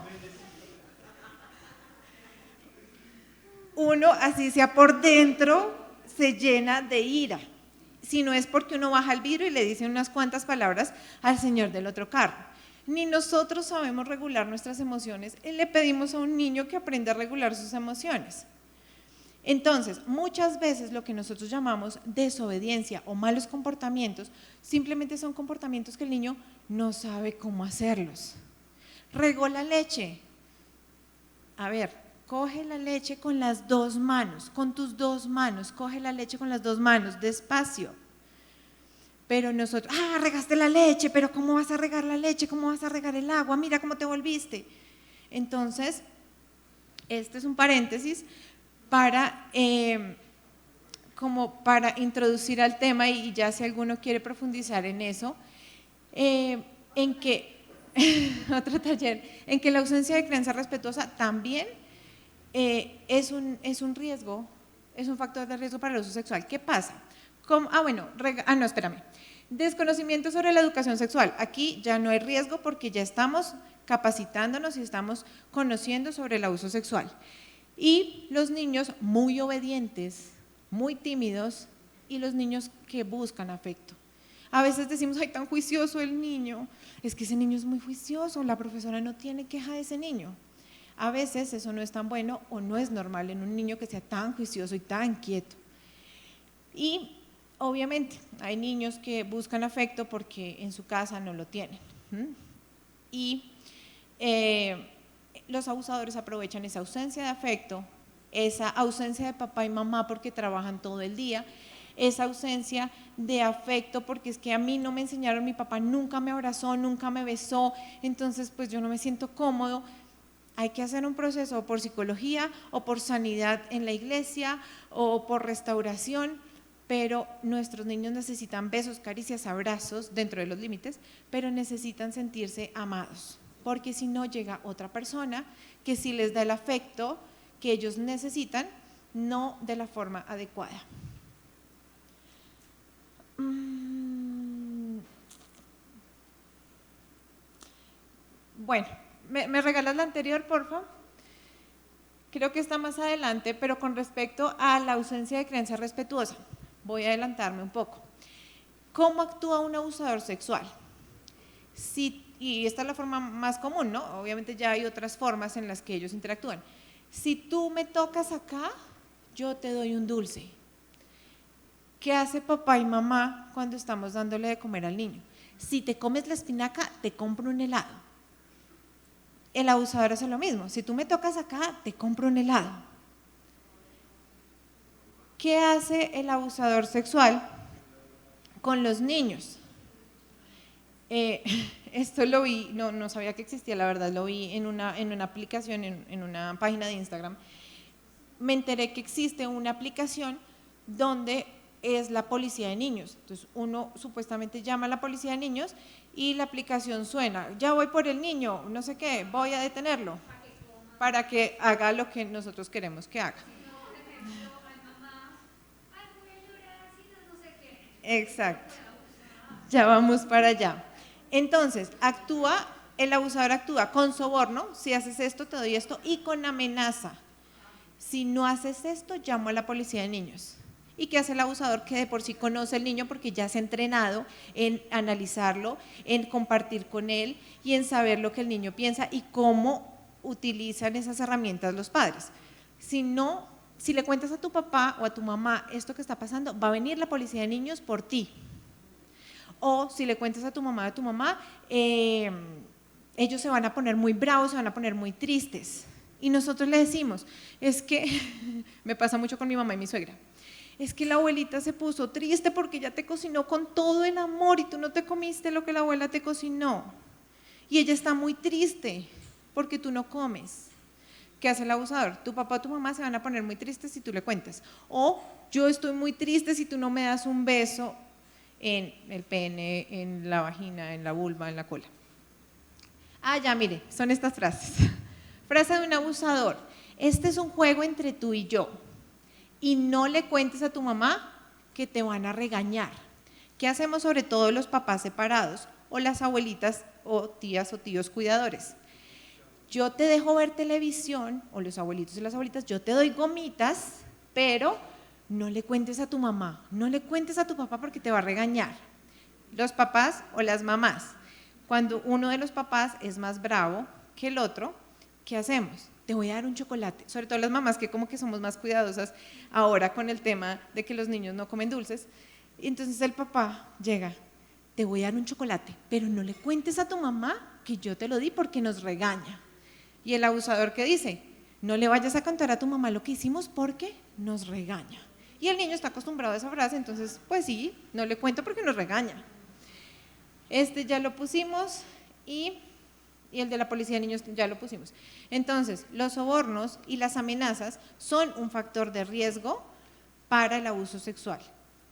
Speaker 2: Uno, así sea por dentro, se llena de ira. Si no es porque uno baja el vidrio y le dice unas cuantas palabras al señor del otro carro. Ni nosotros sabemos regular nuestras emociones y le pedimos a un niño que aprenda a regular sus emociones. Entonces, muchas veces lo que nosotros llamamos desobediencia o malos comportamientos, simplemente son comportamientos que el niño no sabe cómo hacerlos. Regó la leche. A ver, coge la leche con las dos manos, con tus dos manos, coge la leche con las dos manos, despacio. Pero nosotros, regaste la leche, pero ¿cómo vas a regar la leche? ¿Cómo vas a regar el agua? Mira cómo te volviste. Entonces, este es un paréntesis como para introducir al tema, y ya si alguno quiere profundizar en eso, en que otro taller, en que la ausencia de crianza respetuosa también es un riesgo, es un factor de riesgo para el abuso sexual. ¿Qué pasa? Desconocimiento sobre la educación sexual. Aquí ya no hay riesgo porque ya estamos capacitándonos y estamos conociendo sobre el abuso sexual. Y los niños muy obedientes, muy tímidos, y los niños que buscan afecto. A veces decimos, ay, tan juicioso el niño. Es que ese niño es muy juicioso, la profesora no tiene queja de ese niño. A veces eso no es tan bueno o no es normal en un niño que sea tan juicioso y tan quieto. Y obviamente hay niños que buscan afecto porque en su casa no lo tienen. Y los abusadores aprovechan esa ausencia de afecto, esa ausencia de papá y mamá porque trabajan todo el día, esa ausencia de afecto porque es que a mí no me enseñaron, mi papá nunca me abrazó, nunca me besó, entonces pues yo no me siento cómodo. Hay que hacer un proceso por psicología o por sanidad en la iglesia o por restauración, pero nuestros niños necesitan besos, caricias, abrazos dentro de los límites, pero necesitan sentirse amados. Porque si no llega otra persona que sí les da el afecto que ellos necesitan, no de la forma adecuada. Bueno, ¿me regalas la anterior, por favor? Creo que está más adelante, pero con respecto a la ausencia de crianza respetuosa, voy a adelantarme un poco. ¿Cómo actúa un abusador sexual? Y esta es la forma más común, ¿no? Obviamente ya hay otras formas en las que ellos interactúan. Si tú me tocas acá, yo te doy un dulce. ¿Qué hace papá y mamá cuando estamos dándole de comer al niño? Si te comes la espinaca, te compro un helado. el abusador hace lo mismo. Si tú me tocas acá, te compro un helado. ¿Qué hace el abusador sexual con los niños? Esto lo vi, no sabía que existía, la verdad, lo vi en una aplicación, en una página de Instagram. Me enteré que existe una aplicación donde es la policía de niños. Entonces uno supuestamente llama a la policía de niños y la aplicación suena, ya voy por el niño, no sé qué, voy a detenerlo para que haga lo que nosotros queremos que haga. Exacto, ya vamos para allá. Entonces, el abusador actúa con soborno, si haces esto te doy esto, y con amenaza. Si no haces esto, llamo a la policía de niños. ¿Y qué hace el abusador? Que de por sí conoce al niño porque ya se ha entrenado en analizarlo, en compartir con él y en saber lo que el niño piensa y cómo utilizan esas herramientas los padres. Si le cuentas a tu papá o a tu mamá esto que está pasando, va a venir la policía de niños por ti. O si le cuentas a tu mamá, ellos se van a poner muy bravos, se van a poner muy tristes. Y nosotros le decimos, es que, me pasa mucho con mi mamá y mi suegra, es que la abuelita se puso triste porque ella te cocinó con todo el amor y tú no te comiste lo que la abuela te cocinó. Y ella está muy triste porque tú no comes. ¿Qué hace el abusador? Tu papá o tu mamá se van a poner muy tristes si tú le cuentas. O yo estoy muy triste si tú no me das un beso en el pene, en la vagina, en la vulva, en la cola. Ya, mire, son estas frases. Frase de un abusador: este es un juego entre tú y yo. Y no le cuentes a tu mamá que te van a regañar. ¿Qué hacemos sobre todo los papás separados o las abuelitas o tías o tíos cuidadores? Yo te dejo ver televisión, o los abuelitos y las abuelitas, yo te doy gomitas, pero no le cuentes a tu mamá, no le cuentes a tu papá porque te va a regañar. Los papás o las mamás, cuando uno de los papás es más bravo que el otro, ¿qué hacemos? Te voy a dar un chocolate, sobre todo las mamás que como que somos más cuidadosas ahora con el tema de que los niños no comen dulces. Entonces el papá llega, te voy a dar un chocolate, pero no le cuentes a tu mamá que yo te lo di porque nos regaña. Y el abusador, ¿qué dice? No le vayas a contar a tu mamá lo que hicimos porque nos regaña. Y el niño está acostumbrado a esa frase, entonces pues sí, no le cuento porque nos regaña. Ya lo pusimos y el de la policía de niños ya lo pusimos. Entonces, los sobornos y las amenazas son un factor de riesgo para el abuso sexual.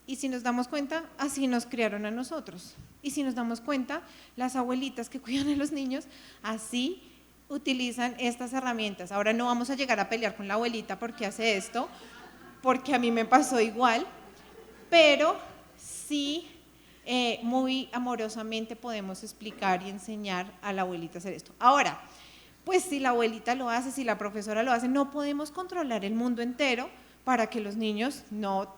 Speaker 2: Y si nos damos cuenta, así nos criaron a nosotros. Y si nos damos cuenta, las abuelitas que cuidan a los niños, así utilizan estas herramientas. Ahora no vamos a llegar a pelear con la abuelita porque hace esto, porque a mí me pasó igual, pero sí muy amorosamente podemos explicar y enseñar a la abuelita a hacer esto. Ahora, pues si la abuelita lo hace, si la profesora lo hace, no podemos controlar el mundo entero para que los niños no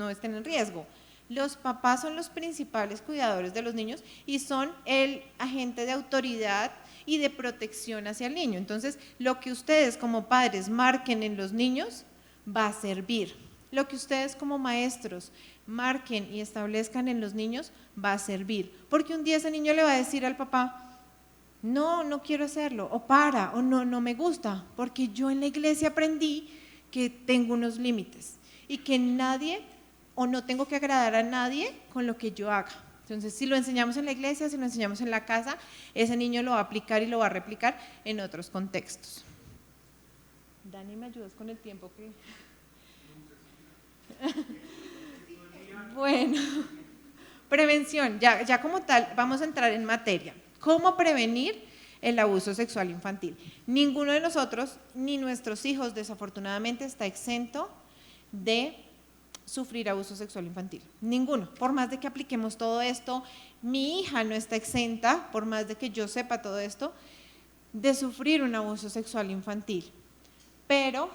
Speaker 2: estén en riesgo. Los papás son los principales cuidadores de los niños y son el agente de autoridad y de protección hacia el niño. Entonces, lo que ustedes como padres marquen en los niños va a servir. Lo que ustedes como maestros marquen y establezcan en los niños va a servir. Porque un día ese niño le va a decir al papá, no quiero hacerlo, o o no me gusta, porque yo en la iglesia aprendí que tengo unos límites y que nadie, o no tengo que agradar a nadie con lo que yo haga. Entonces, si lo enseñamos en la iglesia, si lo enseñamos en la casa, ese niño lo va a aplicar y lo va a replicar en otros contextos. Dani, ¿me ayudas con el tiempo? Bueno, prevención, ya como tal, vamos a entrar en materia. ¿Cómo prevenir el abuso sexual infantil? Ninguno de nosotros, ni nuestros hijos, desafortunadamente, está exento de sufrir abuso sexual infantil. Ninguno. Por más de que apliquemos todo esto, mi hija no está exenta, por más de que yo sepa todo esto, de sufrir un abuso sexual infantil. Pero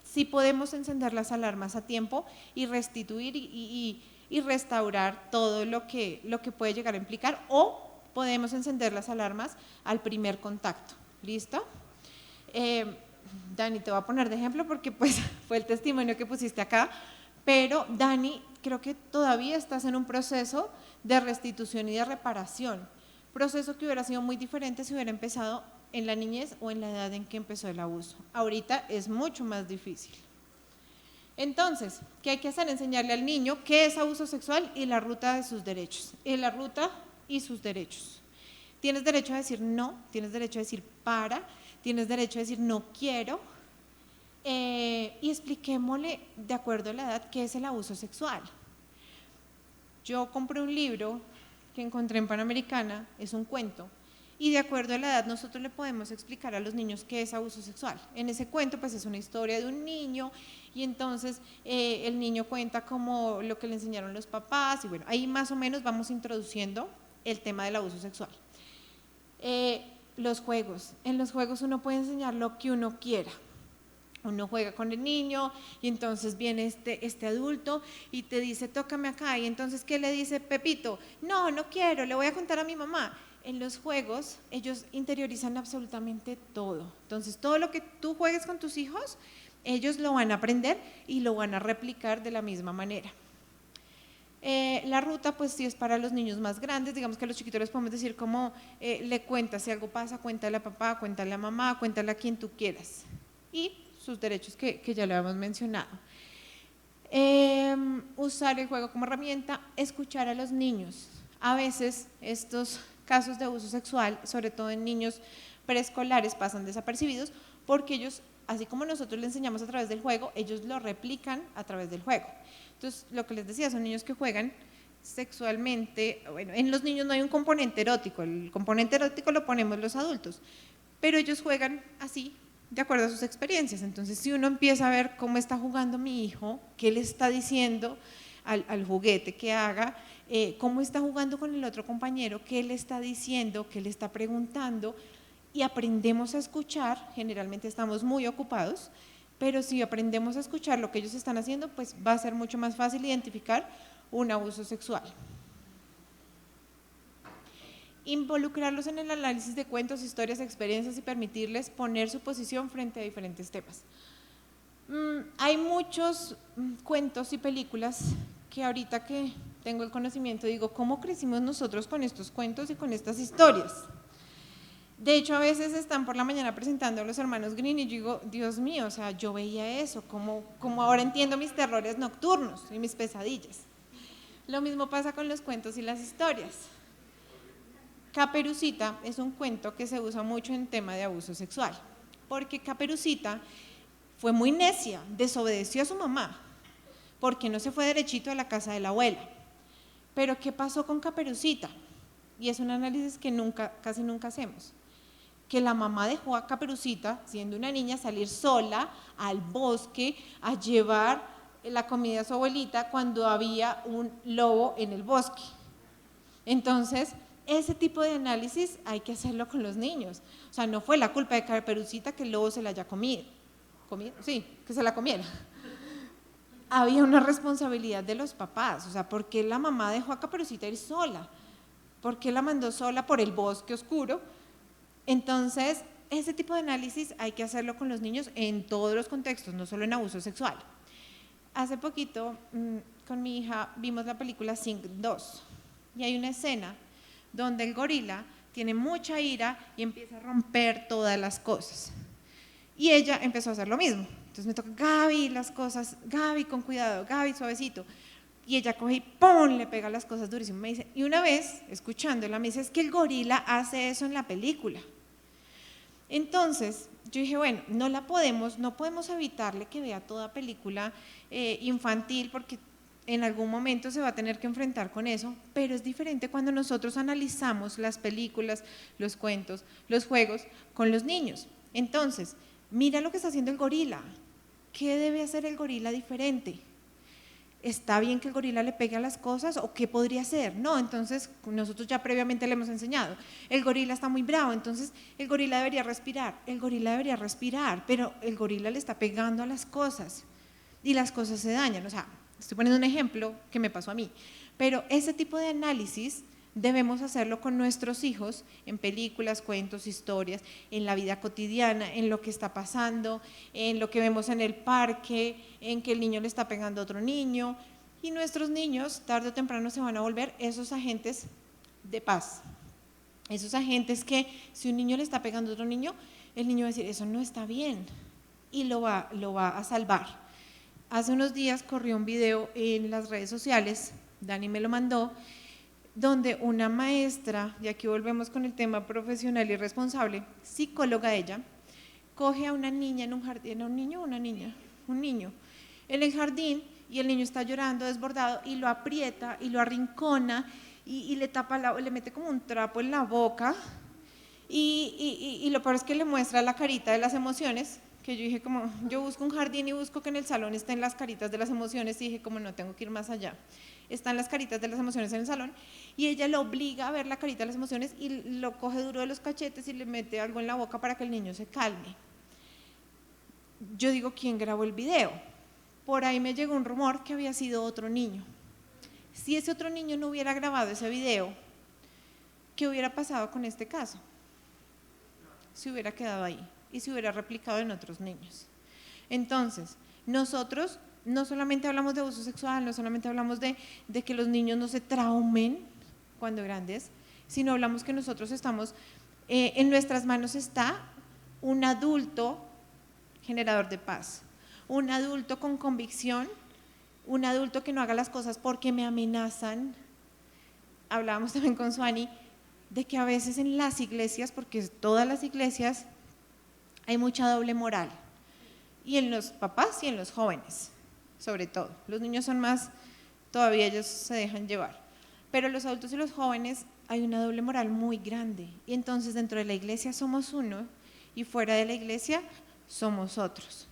Speaker 2: sí podemos encender las alarmas a tiempo y restituir y restaurar todo lo que puede llegar a implicar, o podemos encender las alarmas al primer contacto. ¿Listo? Dani, te voy a poner de ejemplo porque pues fue el testimonio que pusiste acá, pero Dani, creo que todavía estás en un proceso de restitución y de reparación, proceso que hubiera sido muy diferente si hubiera empezado en la niñez o en la edad en que empezó el abuso. Ahorita es mucho más difícil. Entonces, ¿qué hay que hacer? Enseñarle al niño qué es abuso sexual y la ruta de sus derechos. La ruta y sus derechos. Tienes derecho a decir no, tienes derecho a decir para, tienes derecho a decir no quiero, y expliquémosle de acuerdo a la edad qué es el abuso sexual. Yo compré un libro que encontré en Panamericana, es un cuento, y de acuerdo a la edad nosotros le podemos explicar a los niños qué es abuso sexual. En ese cuento pues es una historia de un niño y entonces el niño cuenta como lo que le enseñaron los papás y bueno, ahí más o menos vamos introduciendo el tema del abuso sexual. Los juegos, en los juegos uno puede enseñar lo que uno quiera. Uno juega con el niño y entonces viene este adulto y te dice, tócame acá. Y entonces, ¿qué le dice Pepito? No, no quiero, le voy a contar a mi mamá. En los juegos, ellos interiorizan absolutamente todo. Entonces, todo lo que tú juegues con tus hijos, ellos lo van a aprender y lo van a replicar de la misma manera. La ruta, pues sí es para los niños más grandes, digamos que a los chiquitos les podemos decir como le cuentas, si algo pasa, cuéntale a papá, cuéntale a mamá, cuéntale a quien tú quieras. Y sus derechos que ya lo habíamos mencionado. Usar el juego como herramienta, escuchar a los niños. A veces estos casos de abuso sexual, sobre todo en niños preescolares, pasan desapercibidos porque ellos, así como nosotros le enseñamos a través del juego, ellos lo replican a través del juego. Entonces, lo que les decía, son niños que juegan sexualmente. Bueno, en los niños no hay un componente erótico, el componente erótico lo ponemos los adultos, pero ellos juegan así, de acuerdo a sus experiencias. Entonces, si uno empieza a ver cómo está jugando mi hijo, qué le está diciendo al juguete que haga, cómo está jugando con el otro compañero, qué le está diciendo, qué le está preguntando, y aprendemos a escuchar, generalmente estamos muy ocupados, pero si aprendemos a escuchar lo que ellos están haciendo, pues va a ser mucho más fácil identificar un abuso sexual. Involucrarlos en el análisis de cuentos, historias, experiencias y permitirles poner su posición frente a diferentes temas. Hay muchos cuentos y películas que ahorita que tengo el conocimiento digo, ¿cómo crecimos nosotros con estos cuentos y con estas historias? De hecho, a veces están por la mañana presentando a los hermanos Green y yo digo, Dios mío, o sea, yo veía eso, como ahora entiendo mis terrores nocturnos y mis pesadillas. Lo mismo pasa con los cuentos y las historias. Caperucita es un cuento que se usa mucho en tema de abuso sexual, porque Caperucita fue muy necia, desobedeció a su mamá, porque no se fue derechito a la casa de la abuela. Pero ¿qué pasó con Caperucita? Y es un análisis que casi nunca hacemos. Que la mamá dejó a Caperucita, siendo una niña, salir sola al bosque a llevar la comida a su abuelita cuando había un lobo en el bosque. Entonces, ese tipo de análisis hay que hacerlo con los niños. O sea, no fue la culpa de Caperucita que el lobo se la haya comido. Sí, que se la comiera. Había una responsabilidad de los papás. O sea, ¿por qué la mamá dejó a Caperucita ir sola? ¿Por qué la mandó sola por el bosque oscuro? Entonces, ese tipo de análisis hay que hacerlo con los niños en todos los contextos, no solo en abuso sexual. Hace poquito, con mi hija, vimos la película Sing 2 y hay una escena donde el gorila tiene mucha ira y empieza a romper todas las cosas. Y ella empezó a hacer lo mismo. Entonces me toca, Gaby, las cosas, Gaby, con cuidado, Gaby, suavecito. Y ella coge y ¡pum!, le pega las cosas durísimo. Me dice, y una vez, escuchándola, me dice, es que el gorila hace eso en la película. Entonces, yo dije, bueno, no podemos evitarle que vea toda película infantil porque en algún momento se va a tener que enfrentar con eso, pero es diferente cuando nosotros analizamos las películas, los cuentos, los juegos con los niños. Entonces, mira lo que está haciendo el gorila. ¿Qué debe hacer el gorila diferente? ¿Está bien que el gorila le pegue a las cosas o qué podría hacer? No, entonces nosotros ya previamente le hemos enseñado, el gorila está muy bravo, entonces el gorila debería respirar, pero el gorila le está pegando a las cosas y las cosas se dañan. O sea, estoy poniendo un ejemplo que me pasó a mí, pero ese tipo de análisis debemos hacerlo con nuestros hijos en películas, cuentos, historias, en la vida cotidiana, en lo que está pasando, en lo que vemos en el parque, en que el niño le está pegando a otro niño, y nuestros niños tarde o temprano se van a volver esos agentes de paz. Esos agentes que si un niño le está pegando a otro niño, el niño va a decir, eso no está bien, y lo va a salvar. Hace unos días corrió un video en las redes sociales, Dani me lo mandó, donde una maestra, y aquí volvemos con el tema profesional y responsable, psicóloga ella, coge a una niña en un jardín, ¿un niño o una niña? Un niño, en el jardín, y el niño está llorando, desbordado, y lo aprieta y lo arrincona, y le tapa, le mete como un trapo en la boca, y lo peor es que le muestra la carita de las emociones, que yo dije como, yo busco un jardín y busco que en el salón estén las caritas de las emociones, y dije como no, tengo que ir más allá. Están las caritas de las emociones en el salón, y ella lo obliga a ver la carita de las emociones, y lo coge duro de los cachetes y le mete algo en la boca para que el niño se calme. Yo digo, ¿quién grabó el video? Por ahí me llegó un rumor que había sido otro niño. Si ese otro niño no hubiera grabado ese video, ¿qué hubiera pasado con este caso? Se hubiera quedado ahí y se hubiera replicado en otros niños. Entonces, nosotros no solamente hablamos de abuso sexual, no solamente hablamos de que los niños no se traumen cuando grandes, sino hablamos que nosotros estamos, en nuestras manos está un adulto generador de paz, un adulto con convicción, un adulto que no haga las cosas porque me amenazan. Hablábamos también con Suani de que a veces en las iglesias, porque todas las iglesias, hay mucha doble moral, y en los papás y en los jóvenes, sobre todo. Los niños son más, todavía ellos se dejan llevar, pero los adultos y los jóvenes hay una doble moral muy grande, y entonces dentro de la iglesia somos uno y fuera de la iglesia somos otros.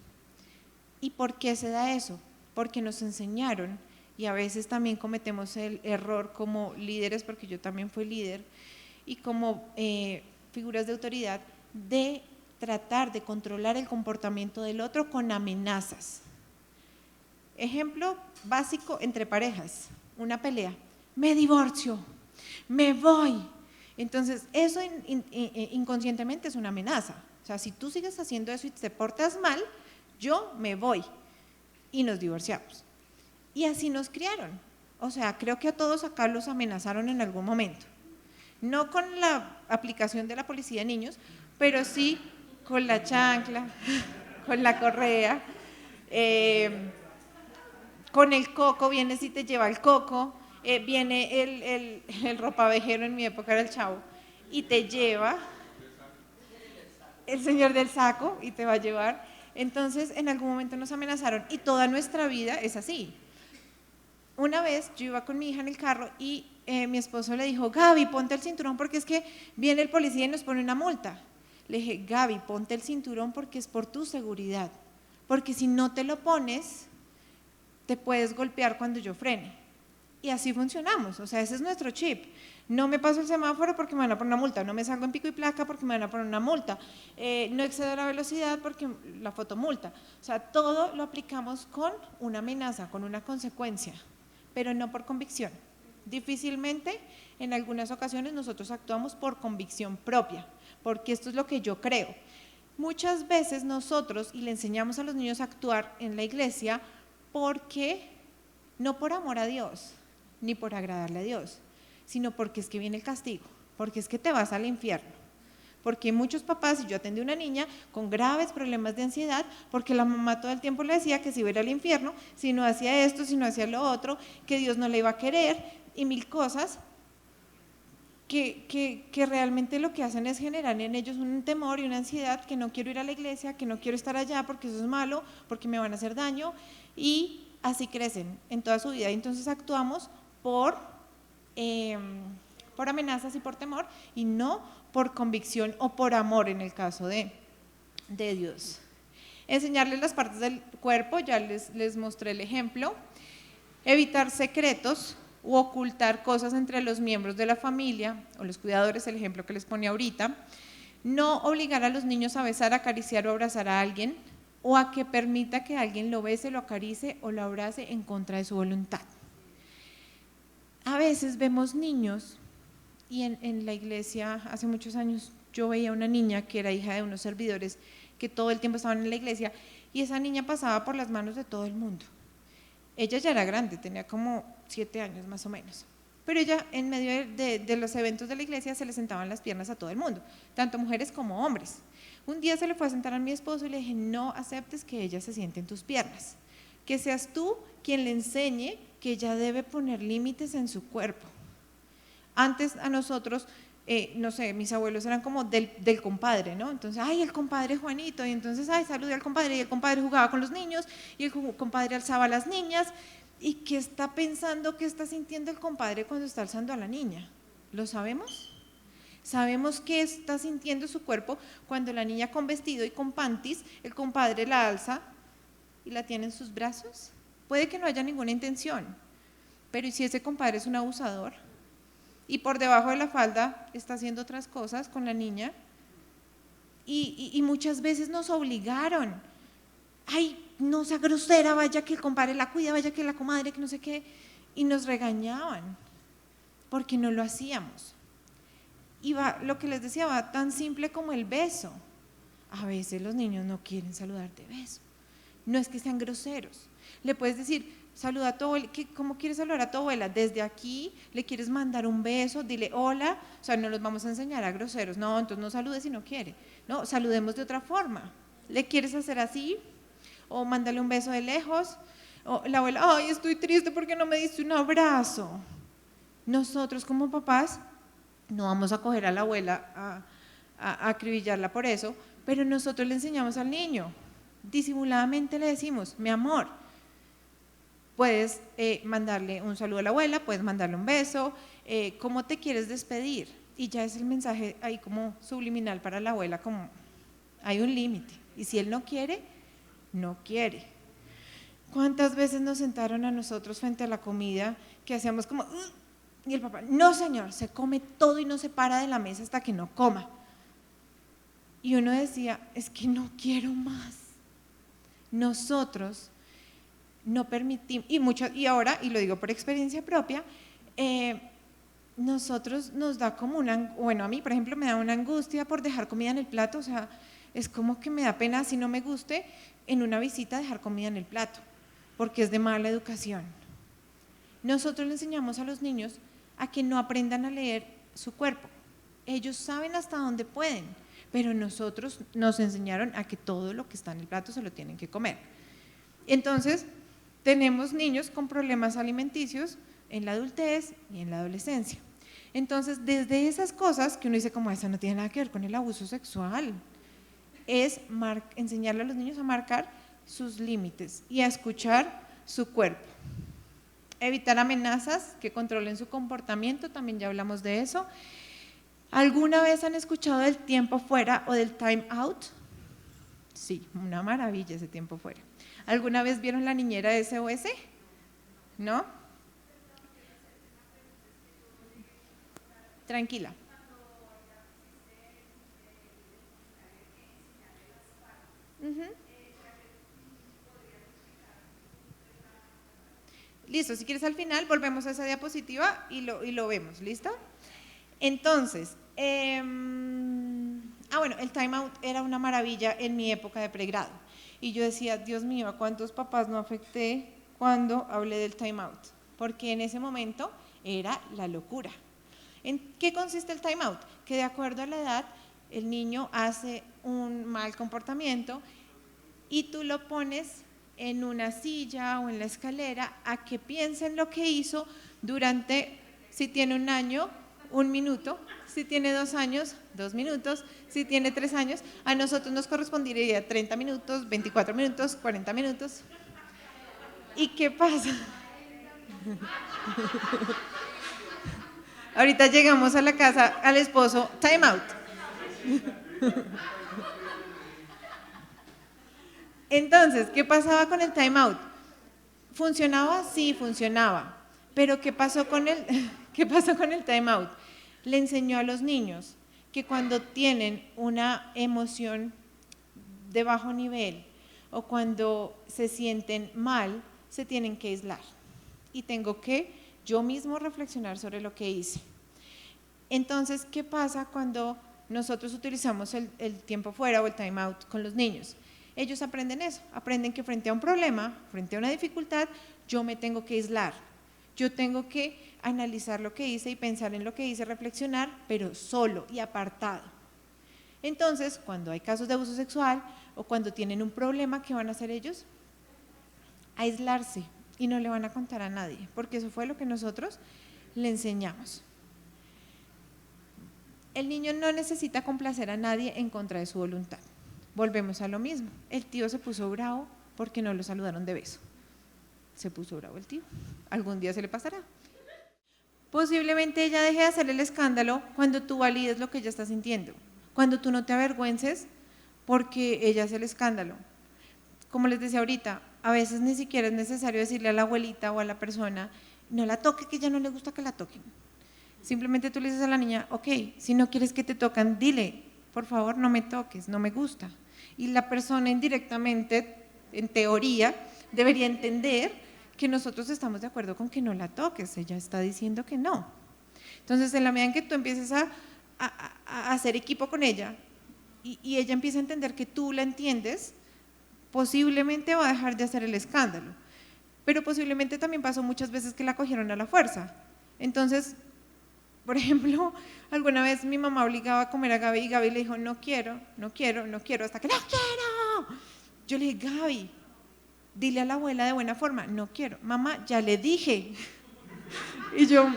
Speaker 2: ¿Y por qué se da eso? Porque nos enseñaron, y a veces también cometemos el error como líderes, porque yo también fui líder, y como figuras de autoridad, de tratar de controlar el comportamiento del otro con amenazas. Ejemplo básico entre parejas, una pelea, me divorcio, me voy. Entonces eso inconscientemente es una amenaza. O sea, si tú sigues haciendo eso y te portas mal, yo me voy, y nos divorciamos. Y así nos criaron. O sea, creo que a todos acá los amenazaron en algún momento. No con la aplicación de la policía de niños, pero sí con la chancla, con la correa, con el coco, vienes y te lleva el coco, viene el ropavejero, en mi época era el chavo, y te lleva el señor del saco y te va a llevar. Entonces en algún momento nos amenazaron y toda nuestra vida es así. Una vez yo iba con mi hija en el carro y mi esposo le dijo, Gaby, ponte el cinturón porque es que viene el policía y nos pone una multa. Le dije, Gaby, ponte el cinturón porque es por tu seguridad, porque si no te lo pones, te puedes golpear cuando yo frene. Y así funcionamos, o sea, ese es nuestro chip. No me paso el semáforo porque me van a poner una multa, no me salgo en pico y placa porque me van a poner una multa, no excedo la velocidad porque la fotomulta. O sea, todo lo aplicamos con una amenaza, con una consecuencia, pero no por convicción. Difícilmente, en algunas ocasiones, nosotros actuamos por convicción propia, porque esto es lo que yo creo. Muchas veces nosotros, y le enseñamos a los niños a actuar en la iglesia, porque no por amor a Dios, ni por agradarle a Dios, sino porque es que viene el castigo, porque es que te vas al infierno. Porque muchos papás, y yo atendí a una niña con graves problemas de ansiedad, porque la mamá todo el tiempo le decía que se iba a ir al infierno, si no hacía esto, si no hacía lo otro, que Dios no le iba a querer, y mil cosas que realmente lo que hacen es generar en ellos un temor y una ansiedad, que no quiero ir a la iglesia, que no quiero estar allá porque eso es malo, porque me van a hacer daño, y así crecen en toda su vida. Entonces actuamos por amenazas y por temor, y no por convicción o por amor en el caso de Dios. Enseñarles las partes del cuerpo, ya les mostré el ejemplo. Evitar secretos u ocultar cosas entre los miembros de la familia o los cuidadores, el ejemplo que les pone ahorita. No obligar a los niños a besar, acariciar o abrazar a alguien, o a que permita que alguien lo bese, lo acaricie o lo abrace en contra de su voluntad. A veces vemos niños, y en la iglesia hace muchos años yo veía una niña que era hija de unos servidores que todo el tiempo estaban en la iglesia, y esa niña pasaba por las manos de todo el mundo. Ella ya era grande, tenía como 7 años más o menos, pero ella en medio de los eventos de la iglesia se le sentaban las piernas a todo el mundo, tanto mujeres como hombres. Un día se le fue a sentar a mi esposo y le dije, no aceptes que ella se siente en tus piernas, que seas tú quien le enseñe que ella debe poner límites en su cuerpo. Antes a nosotros, no sé, mis abuelos eran como del compadre, ¿no? Entonces, ay, el compadre Juanito, y entonces, ay, saludé al compadre, y el compadre jugaba con los niños, y el compadre alzaba a las niñas. ¿Y qué está pensando, qué está sintiendo el compadre cuando está alzando a la niña? ¿Lo sabemos? Sabemos qué está sintiendo su cuerpo cuando la niña con vestido y con panties, el compadre la alza y la tiene en sus brazos. Puede que no haya ninguna intención, pero ¿y si ese compadre es un abusador? Y por debajo de la falda está haciendo otras cosas con la niña. Y muchas veces nos obligaron. Ay, no sea grosera, vaya que el compadre la cuida, vaya que la comadre, que no sé qué. Y nos regañaban porque no lo hacíamos. Y lo que les decía, va tan simple como el beso. A veces los niños no quieren saludar de beso. No es que sean groseros. Le puedes decir, saluda a tu abuela, ¿cómo quieres saludar a tu abuela? Desde aquí, le quieres mandar un beso, dile hola, o sea, no los vamos a enseñar a groseros, no, entonces no saludes si no quiere, no, saludemos de otra forma. ¿Le quieres hacer así? O mándale un beso de lejos, o la abuela, ay, estoy triste porque no me diste un abrazo. Nosotros como papás no vamos a coger a la abuela a acribillarla por eso, pero nosotros le enseñamos al niño, disimuladamente le decimos, mi amor, puedes mandarle un saludo a la abuela, puedes mandarle un beso, ¿cómo te quieres despedir? Y ya es el mensaje ahí como subliminal para la abuela, como hay un límite, y si él no quiere, no quiere. ¿Cuántas veces nos sentaron a nosotros frente a la comida que hacíamos como, y el papá, no señor, se come todo y no se para de la mesa hasta que no coma? Y uno decía, es que no quiero más. Nosotros no permitimos, y ahora, y lo digo por experiencia propia, nosotros nos da como bueno, a mí por ejemplo me da una angustia por dejar comida en el plato, o sea, es como que me da pena, si no me guste, en una visita dejar comida en el plato, porque es de mala educación. Nosotros le enseñamos a los niños a que no aprendan a leer su cuerpo, ellos saben hasta dónde pueden, pero nosotros nos enseñaron a que todo lo que está en el plato se lo tienen que comer. Entonces, tenemos niños con problemas alimenticios en la adultez y en la adolescencia. Entonces, desde esas cosas que uno dice como esa no tiene nada que ver con el abuso sexual, es enseñarle a los niños a marcar sus límites y a escuchar su cuerpo. Evitar amenazas que controlen su comportamiento, también ya hablamos de eso. ¿Alguna vez han escuchado del tiempo fuera o del time out? Sí, una maravilla ese tiempo fuera. ¿Alguna vez vieron la niñera SOS? ¿No? Tranquila. Listo, si quieres al final volvemos a esa diapositiva y lo vemos, ¿listo? Entonces, bueno, el time out era una maravilla en mi época de pregrado. Y yo decía, Dios mío, ¿a cuántos papás no afecté cuando hablé del time out? Porque en ese momento era la locura. ¿En qué consiste el time out? Que de acuerdo a la edad, el niño hace un mal comportamiento y tú lo pones en una silla o en la escalera a que piense en lo que hizo durante, si tiene 1 año, 1 minuto, si tiene 2 años, 2 minutos, si tiene 3 años, a nosotros nos correspondería 30 minutos, 24 minutos, 40 minutos. ¿Y qué pasa? Ahorita llegamos a la casa, al esposo, time out. Entonces, ¿qué pasaba con el time out? ¿Funcionaba? Sí, funcionaba. Pero ¿qué pasó con el time out? Le enseñó a los niños que cuando tienen una emoción de bajo nivel o cuando se sienten mal, se tienen que aislar. Y tengo que yo mismo reflexionar sobre lo que hice. Entonces, ¿qué pasa cuando nosotros utilizamos el tiempo fuera o el time out con los niños? Ellos aprenden eso, aprenden que frente a un problema, frente a una dificultad, yo me tengo que aislar. Yo tengo que analizar lo que hice y pensar en lo que hice, reflexionar, pero solo y apartado. Entonces, cuando hay casos de abuso sexual o cuando tienen un problema, ¿qué van a hacer ellos? Aislarse y no le van a contar a nadie, porque eso fue lo que nosotros le enseñamos. El niño no necesita complacer a nadie en contra de su voluntad. Volvemos a lo mismo. El tío se puso bravo porque no lo saludaron de beso. Se puso bravo el tío. Algún día se le pasará. Posiblemente ella deje de hacer el escándalo cuando tú valides lo que ella está sintiendo. Cuando tú no te avergüences porque ella hace el escándalo. Como les decía ahorita, a veces ni siquiera es necesario decirle a la abuelita o a la persona, no la toque, que ya no le gusta que la toquen. Simplemente tú le dices a la niña, ok, si no quieres que te tocan, dile, por favor no me toques, no me gusta. Y la persona indirectamente, en teoría, debería entender que nosotros estamos de acuerdo con que no la toques, ella está diciendo que no. Entonces, en la medida en que tú empieces a hacer equipo con ella y ella empieza a entender que tú la entiendes, posiblemente va a dejar de hacer el escándalo. Pero posiblemente también pasó muchas veces que la cogieron a la fuerza. Entonces, por ejemplo, alguna vez mi mamá obligaba a comer a Gaby y Gaby le dijo, no quiero, no quiero, no quiero, hasta que no quiero. Yo le dije, Gaby, dile a la abuela de buena forma, no quiero. Mamá, ya le dije. Y yo,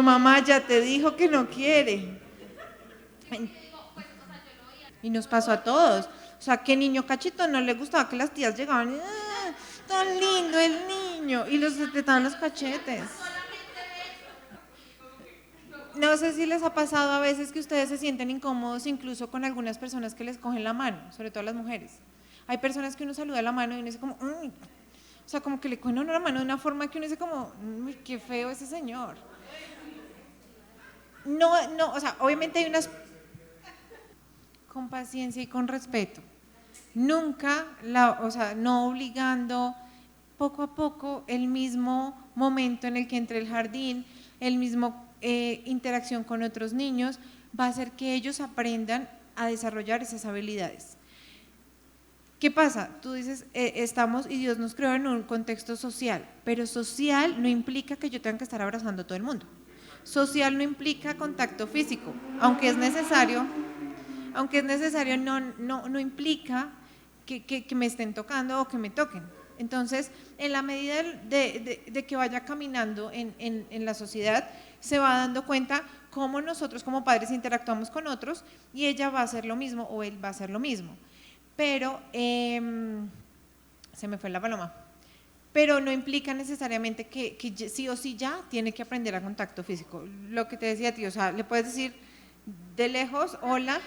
Speaker 2: mamá, ya te dijo que no quiere. Y nos pasó a todos. O sea, ¿qué niño cachito no le gustaba que las tías llegaban? Tan lindo el niño. Y los apretaban los cachetes. No sé si les ha pasado a veces que ustedes se sienten incómodos incluso con algunas personas que les cogen la mano, sobre todo las mujeres. Hay personas que uno saluda la mano y uno dice como, o sea, como que le cogen a uno la mano de una forma que uno dice como, uy, qué feo ese señor. No, o sea, obviamente hay unas con paciencia y con respeto. Nunca, o sea, no obligando, poco a poco, el mismo momento en el que entre el jardín, el mismo interacción con otros niños, va a hacer que ellos aprendan a desarrollar esas habilidades. ¿Qué pasa? Tú dices, estamos y Dios nos creó en un contexto social, pero social no implica que yo tenga que estar abrazando a todo el mundo. Social no implica contacto físico, aunque es necesario, no implica que me estén tocando o que me toquen. Entonces, en la medida de que vaya caminando en la sociedad, se va dando cuenta cómo nosotros como padres interactuamos con otros y ella va a hacer lo mismo o él va a hacer lo mismo. Pero, se me fue la paloma, pero no implica necesariamente que sí o sí ya tiene que aprender a contacto físico. Lo que te decía, tío, o sea, le puedes decir de lejos, hola.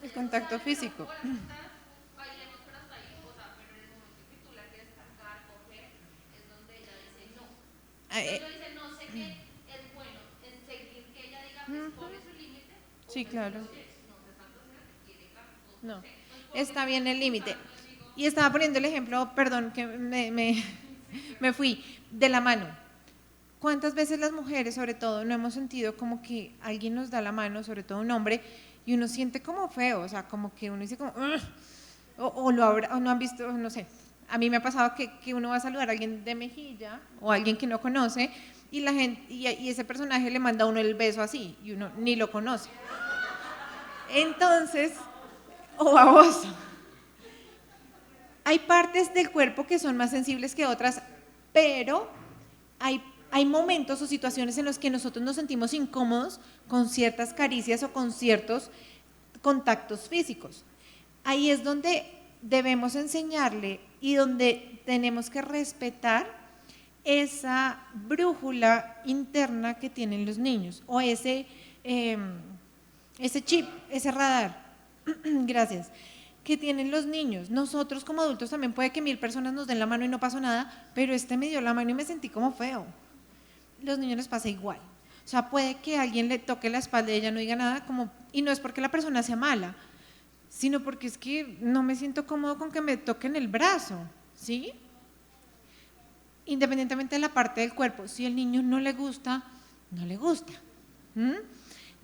Speaker 2: El contacto físico. Sí, claro. No, está bien el límite. Y estaba poniendo el ejemplo, perdón, que me fui, de la mano. ¿Cuántas veces las mujeres, sobre todo, no hemos sentido como que alguien nos da la mano, sobre todo un hombre, y uno siente como feo, o sea, como que uno dice como, o no han visto, no sé, a mí me ha pasado que uno va a saludar a alguien de mejilla o a alguien que no conoce y la gente y ese personaje le manda a uno el beso así y uno ni lo conoce. Entonces, o baboso. Hay partes del cuerpo que son más sensibles que otras, pero hay momentos o situaciones en los que nosotros nos sentimos incómodos con ciertas caricias o con ciertos contactos físicos. Ahí es donde debemos enseñarle y donde tenemos que respetar esa brújula interna que tienen los niños o ese chip, ese radar, gracias, que tienen los niños. Nosotros como adultos también puede que 1000 personas nos den la mano y no pasó nada, pero me dio la mano y me sentí como feo. Los niños les pasa igual. O sea, puede que alguien le toque la espalda y ella no diga nada, y no es porque la persona sea mala, sino porque es que no me siento cómodo con que me toquen el brazo, ¿sí? Independientemente de la parte del cuerpo, si el niño no le gusta, no le gusta.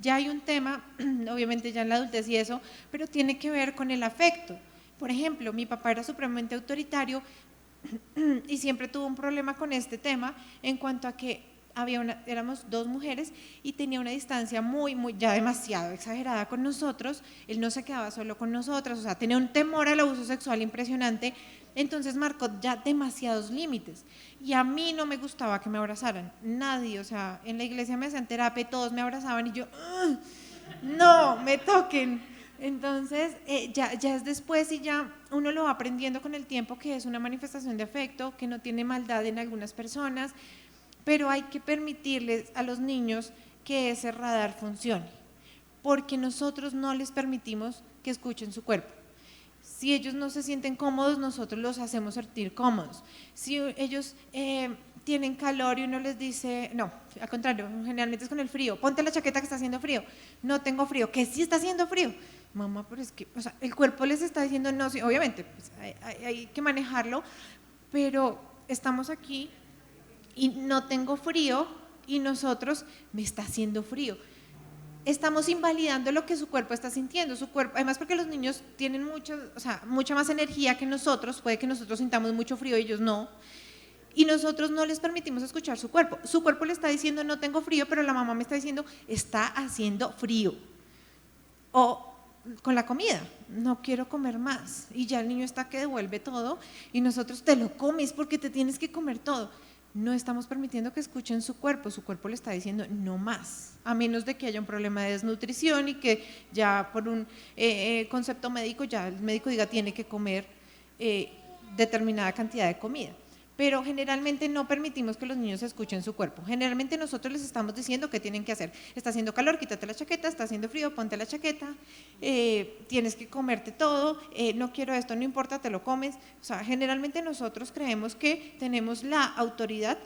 Speaker 2: Ya hay un tema, obviamente ya en la adultez y eso, pero tiene que ver con el afecto. Por ejemplo, mi papá era supremamente autoritario y siempre tuvo un problema con este tema en cuanto a que éramos dos mujeres y tenía una distancia ya demasiado exagerada con nosotros. Él no se quedaba solo con nosotras, o sea, tenía un temor al abuso sexual impresionante. Entonces marcó ya demasiados límites y a mí no me gustaba que me abrazaran, nadie, o sea, en la iglesia me hacían terapia y todos me abrazaban y yo, no, me toquen. Entonces ya es después y ya uno lo va aprendiendo con el tiempo que es una manifestación de afecto, que no tiene maldad en algunas personas, pero hay que permitirles a los niños que ese radar funcione, porque nosotros no les permitimos que escuchen su cuerpo. Si ellos no se sienten cómodos, nosotros los hacemos sentir cómodos. Si ellos tienen calor y uno les dice, no, al contrario, generalmente es con el frío, ponte la chaqueta que está haciendo frío, no tengo frío, que sí está haciendo frío, mamá, pero es que, o sea, el cuerpo les está diciendo no, sí, obviamente, pues, hay que manejarlo, pero estamos aquí y no tengo frío y nosotros, me está haciendo frío. Estamos invalidando lo que su cuerpo está sintiendo, su cuerpo, además porque los niños tienen mucha más energía que nosotros, puede que nosotros sintamos mucho frío y ellos no, y nosotros no les permitimos escuchar su cuerpo le está diciendo no tengo frío, pero la mamá me está diciendo está haciendo frío, o con la comida, no quiero comer más, y ya el niño está que devuelve todo, y nosotros te lo comes porque te tienes que comer todo. No estamos permitiendo que escuchen su cuerpo le está diciendo no más, a menos de que haya un problema de desnutrición y que ya por un concepto médico ya el médico diga tiene que comer determinada cantidad de comida. Pero generalmente no permitimos que los niños escuchen su cuerpo. Generalmente nosotros les estamos diciendo qué tienen que hacer. Está haciendo calor, quítate la chaqueta, está haciendo frío, ponte la chaqueta, tienes que comerte todo, no quiero esto, no importa, te lo comes. O sea, generalmente nosotros creemos que tenemos la autoridad,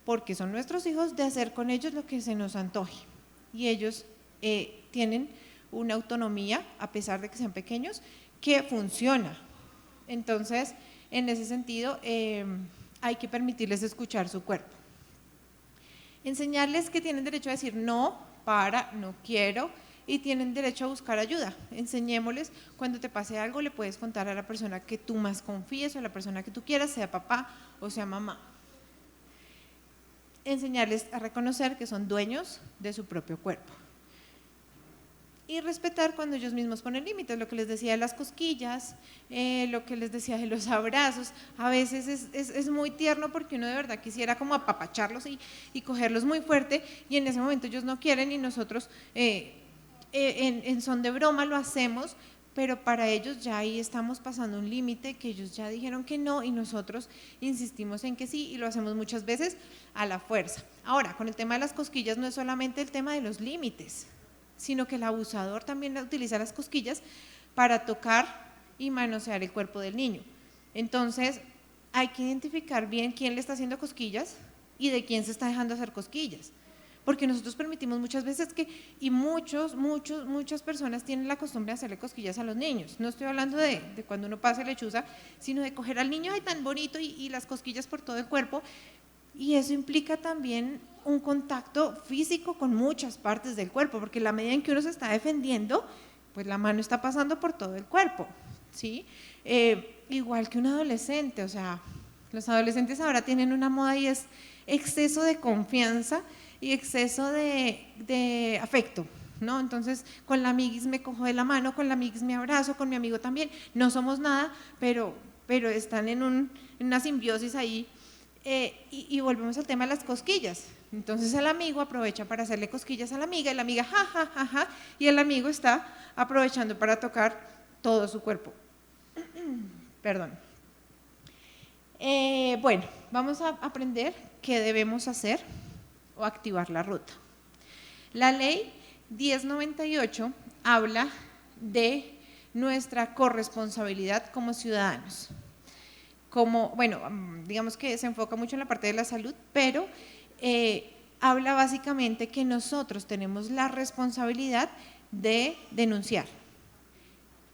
Speaker 2: porque son nuestros hijos, de hacer con ellos lo que se nos antoje. Y ellos tienen una autonomía, a pesar de que sean pequeños, que funciona. Entonces, en ese sentido, hay que permitirles escuchar su cuerpo. Enseñarles que tienen derecho a decir no, no quiero, y tienen derecho a buscar ayuda. Enseñémosles, cuando te pase algo, le puedes contar a la persona que tú más confíes o a la persona que tú quieras, sea papá o sea mamá. Enseñarles a reconocer que son dueños de su propio cuerpo. Y respetar cuando ellos mismos ponen límites, lo que les decía de las cosquillas, lo que les decía de los abrazos. A veces es muy tierno porque uno de verdad quisiera como apapacharlos y cogerlos muy fuerte, y en ese momento ellos no quieren y nosotros en son de broma lo hacemos, pero para ellos ya ahí estamos pasando un límite que ellos ya dijeron que no y nosotros insistimos en que sí, y lo hacemos muchas veces a la fuerza. Ahora, con el tema de las cosquillas no es solamente el tema de los límites, sino que el abusador también utiliza las cosquillas para tocar y manosear el cuerpo del niño. Entonces, hay que identificar bien quién le está haciendo cosquillas y de quién se está dejando hacer cosquillas, porque nosotros permitimos muchas veces y muchas personas tienen la costumbre de hacerle cosquillas a los niños. No estoy hablando de cuando uno pasa lechuza, sino de coger al niño, ay, tan bonito, y las cosquillas por todo el cuerpo, y eso implica también un contacto físico con muchas partes del cuerpo, porque en la medida en que uno se está defendiendo, pues la mano está pasando por todo el cuerpo, ¿sí? Igual que un adolescente, o sea, los adolescentes ahora tienen una moda y es exceso de confianza y exceso de afecto, ¿no? Entonces, con la amiguis me cojo de la mano, con la amiguis me abrazo, con mi amigo también, no somos nada, pero están en una simbiosis ahí. Y volvemos al tema de las cosquillas. Entonces el amigo aprovecha para hacerle cosquillas a la amiga, y la amiga ja, ja, ja, ja, y el amigo está aprovechando para tocar todo su cuerpo. Perdón. Bueno, vamos a aprender qué debemos hacer o activar la ruta. La ley 1098 habla de nuestra corresponsabilidad como ciudadanos. Digamos que se enfoca mucho en la parte de la salud, pero habla básicamente que nosotros tenemos la responsabilidad de denunciar.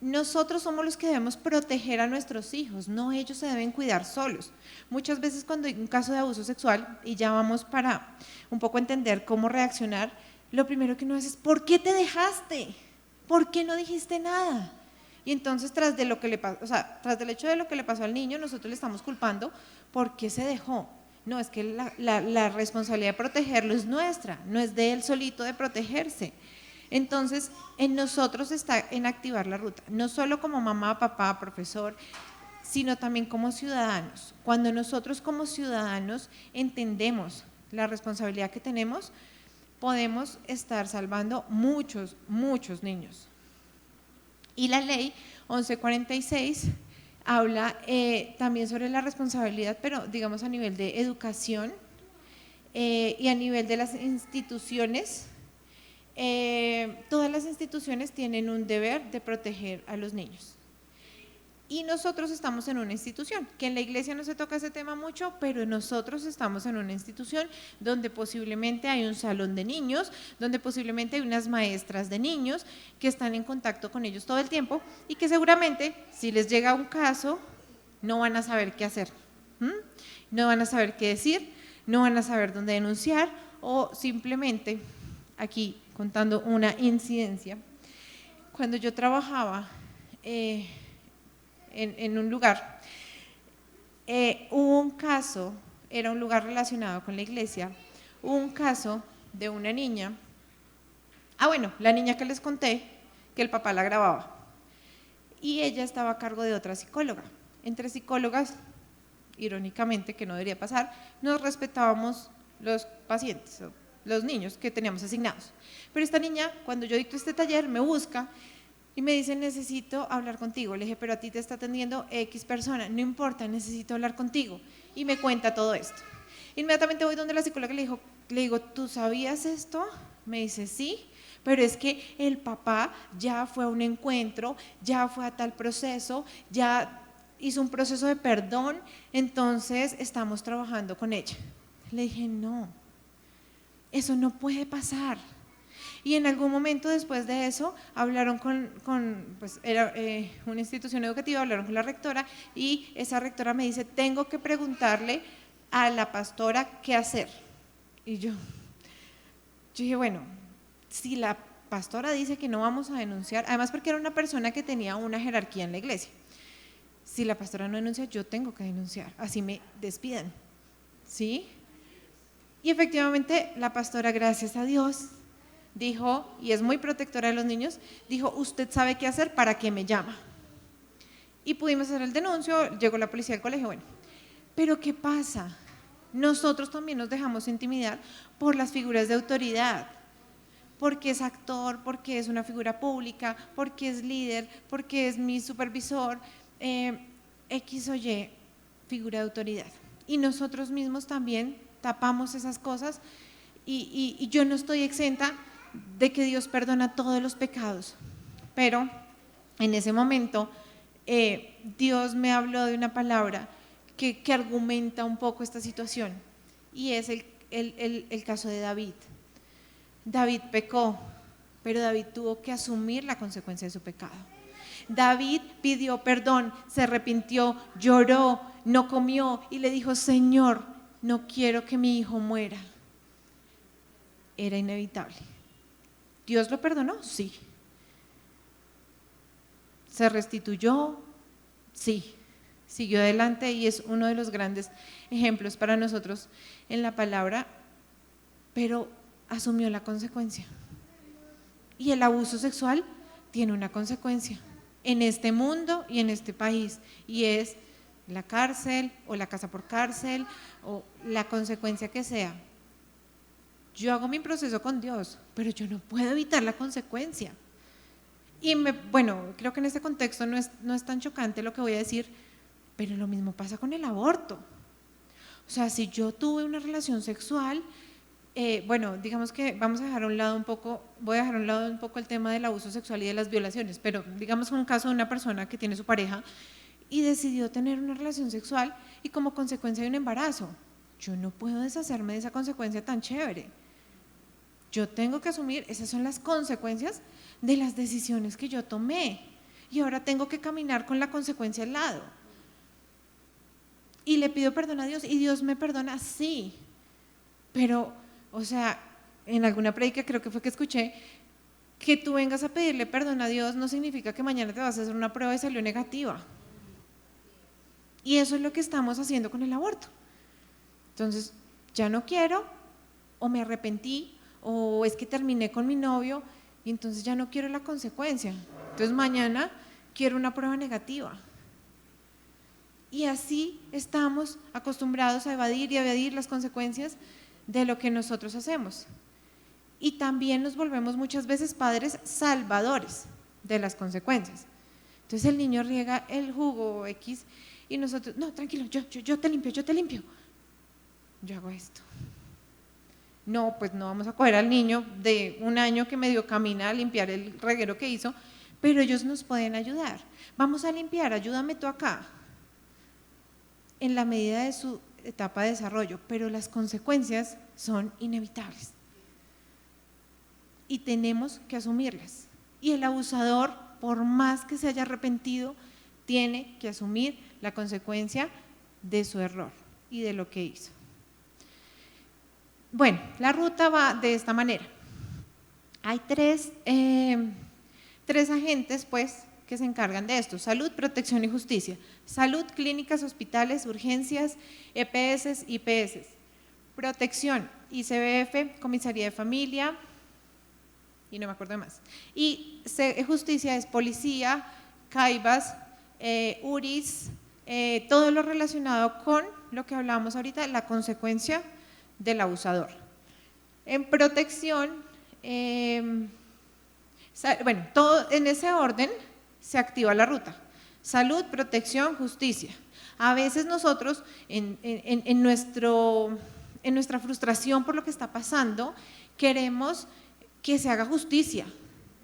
Speaker 2: Nosotros somos los que debemos proteger a nuestros hijos, no ellos se deben cuidar solos. Muchas veces cuando hay un caso de abuso sexual, y ya vamos para un poco entender cómo reaccionar, lo primero que uno hace es, ¿por qué te dejaste? ¿Por qué no dijiste nada? Y entonces tras de lo que le pasó, o sea, tras del hecho de lo que le pasó al niño, nosotros le estamos culpando, ¿por qué se dejó? No, es que la responsabilidad de protegerlo es nuestra, no es de él solito de protegerse. Entonces, en nosotros está en activar la ruta, no solo como mamá, papá, profesor, sino también como ciudadanos. Cuando nosotros como ciudadanos entendemos la responsabilidad que tenemos, podemos estar salvando muchos, muchos niños. Y la ley 1146 habla también sobre la responsabilidad, pero digamos a nivel de educación y a nivel de las instituciones. Todas las instituciones tienen un deber de proteger a los niños. Y nosotros estamos en una institución, que en la iglesia no se toca ese tema mucho, pero nosotros estamos en una institución donde posiblemente hay un salón de niños, donde posiblemente hay unas maestras de niños que están en contacto con ellos todo el tiempo y que seguramente si les llega un caso no van a saber qué hacer, no van a saber qué decir, no van a saber dónde denunciar o simplemente, aquí contando una incidencia, cuando yo trabajaba en un lugar, hubo un caso, era un lugar relacionado con la iglesia, hubo un caso de una niña, bueno, la niña que les conté, que el papá la grababa, y ella estaba a cargo de otra psicóloga. Entre psicólogas, irónicamente, que no debería pasar, nos respetábamos los pacientes, los niños que teníamos asignados. Pero esta niña, cuando yo dicto este taller, me busca y me dice, necesito hablar contigo. Le dije, pero a ti te está atendiendo X persona, no importa, necesito hablar contigo. Y me cuenta todo esto. Inmediatamente voy donde la psicóloga y le digo, ¿tú sabías esto? Me dice, sí, pero es que el papá ya fue a un encuentro, ya fue a tal proceso, ya hizo un proceso de perdón, entonces estamos trabajando con ella. Le dije, no, eso no puede pasar. Y en algún momento después de eso hablaron pues era una institución educativa, hablaron con la rectora y esa rectora me dice, tengo que preguntarle a la pastora qué hacer. Y yo dije, bueno, si la pastora dice que no vamos a denunciar, además porque era una persona que tenía una jerarquía en la iglesia, si la pastora no denuncia, yo tengo que denunciar, así me despidan, ¿sí? Y efectivamente la pastora, gracias a Dios, dijo, y es muy protectora de los niños, dijo, usted sabe qué hacer, ¿para qué me llama? Y pudimos hacer el denuncio, llegó la policía al colegio, bueno. Pero ¿qué pasa? Nosotros también nos dejamos intimidar por las figuras de autoridad, porque es actor, porque es una figura pública, porque es líder, porque es mi supervisor, X o Y, figura de autoridad. Y nosotros mismos también tapamos esas cosas y yo no estoy exenta de que Dios perdona todos los pecados, pero en ese momento Dios me habló de una palabra que argumenta un poco esta situación y es el caso de David. David pecó, pero David tuvo que asumir la consecuencia de su pecado. David pidió perdón, se arrepintió, lloró, no comió y le dijo, Señor, no quiero que mi hijo muera. Era inevitable. ¿Dios lo perdonó? Sí. ¿Se restituyó? Sí. Siguió adelante y es uno de los grandes ejemplos para nosotros en la palabra, pero asumió la consecuencia. Y el abuso sexual tiene una consecuencia en este mundo y en este país, y es la cárcel o la casa por cárcel o la consecuencia que sea. Yo hago mi proceso con Dios, pero yo no puedo evitar la consecuencia. Y bueno, creo que en este contexto no es tan chocante lo que voy a decir, pero lo mismo pasa con el aborto. O sea, si yo tuve una relación sexual, bueno, digamos que vamos a dejar a un lado un poco, voy a dejar a un lado un poco el tema del abuso sexual y de las violaciones, pero digamos un caso de una persona que tiene su pareja y decidió tener una relación sexual y como consecuencia de un embarazo. Yo no puedo deshacerme de esa consecuencia tan chévere. Yo tengo que asumir, esas son las consecuencias de las decisiones que yo tomé y ahora tengo que caminar con la consecuencia al lado. Y le pido perdón a Dios y Dios me perdona, sí, pero, o sea, en alguna prédica creo que fue que escuché, que tú vengas a pedirle perdón a Dios no significa que mañana te vas a hacer una prueba y salió negativa. Y eso es lo que estamos haciendo con el aborto. Entonces, ya no quiero, o me arrepentí, o es que terminé con mi novio, y entonces ya no quiero la consecuencia. Entonces mañana quiero una prueba negativa. Y así estamos acostumbrados a evadir y evadir las consecuencias de lo que nosotros hacemos. Y también nos volvemos muchas veces padres salvadores de las consecuencias. Entonces el niño riega el jugo X y nosotros, no, tranquilo, yo te limpio, yo hago esto. No, pues no vamos a coger al niño de 1 año que medio camina a limpiar el reguero que hizo, pero ellos nos pueden ayudar. Vamos a limpiar, ayúdame tú acá, en la medida de su etapa de desarrollo, pero las consecuencias son inevitables y tenemos que asumirlas. Y el abusador, por más que se haya arrepentido, tiene que asumir la consecuencia de su error y de lo que hizo. Bueno, la ruta va de esta manera. Hay tres agentes, pues, que se encargan de esto: salud, protección y justicia. Salud, clínicas, hospitales, urgencias, EPS, IPS. Protección, ICBF, comisaría de familia, y no me acuerdo de más. Y justicia es policía, CAIBAS, URIs, todo lo relacionado con lo que hablábamos ahorita, la consecuencia del abusador. En protección, bueno, todo en ese orden se activa la ruta: salud, protección, justicia. A veces nosotros en nuestra frustración por lo que está pasando queremos que se haga justicia,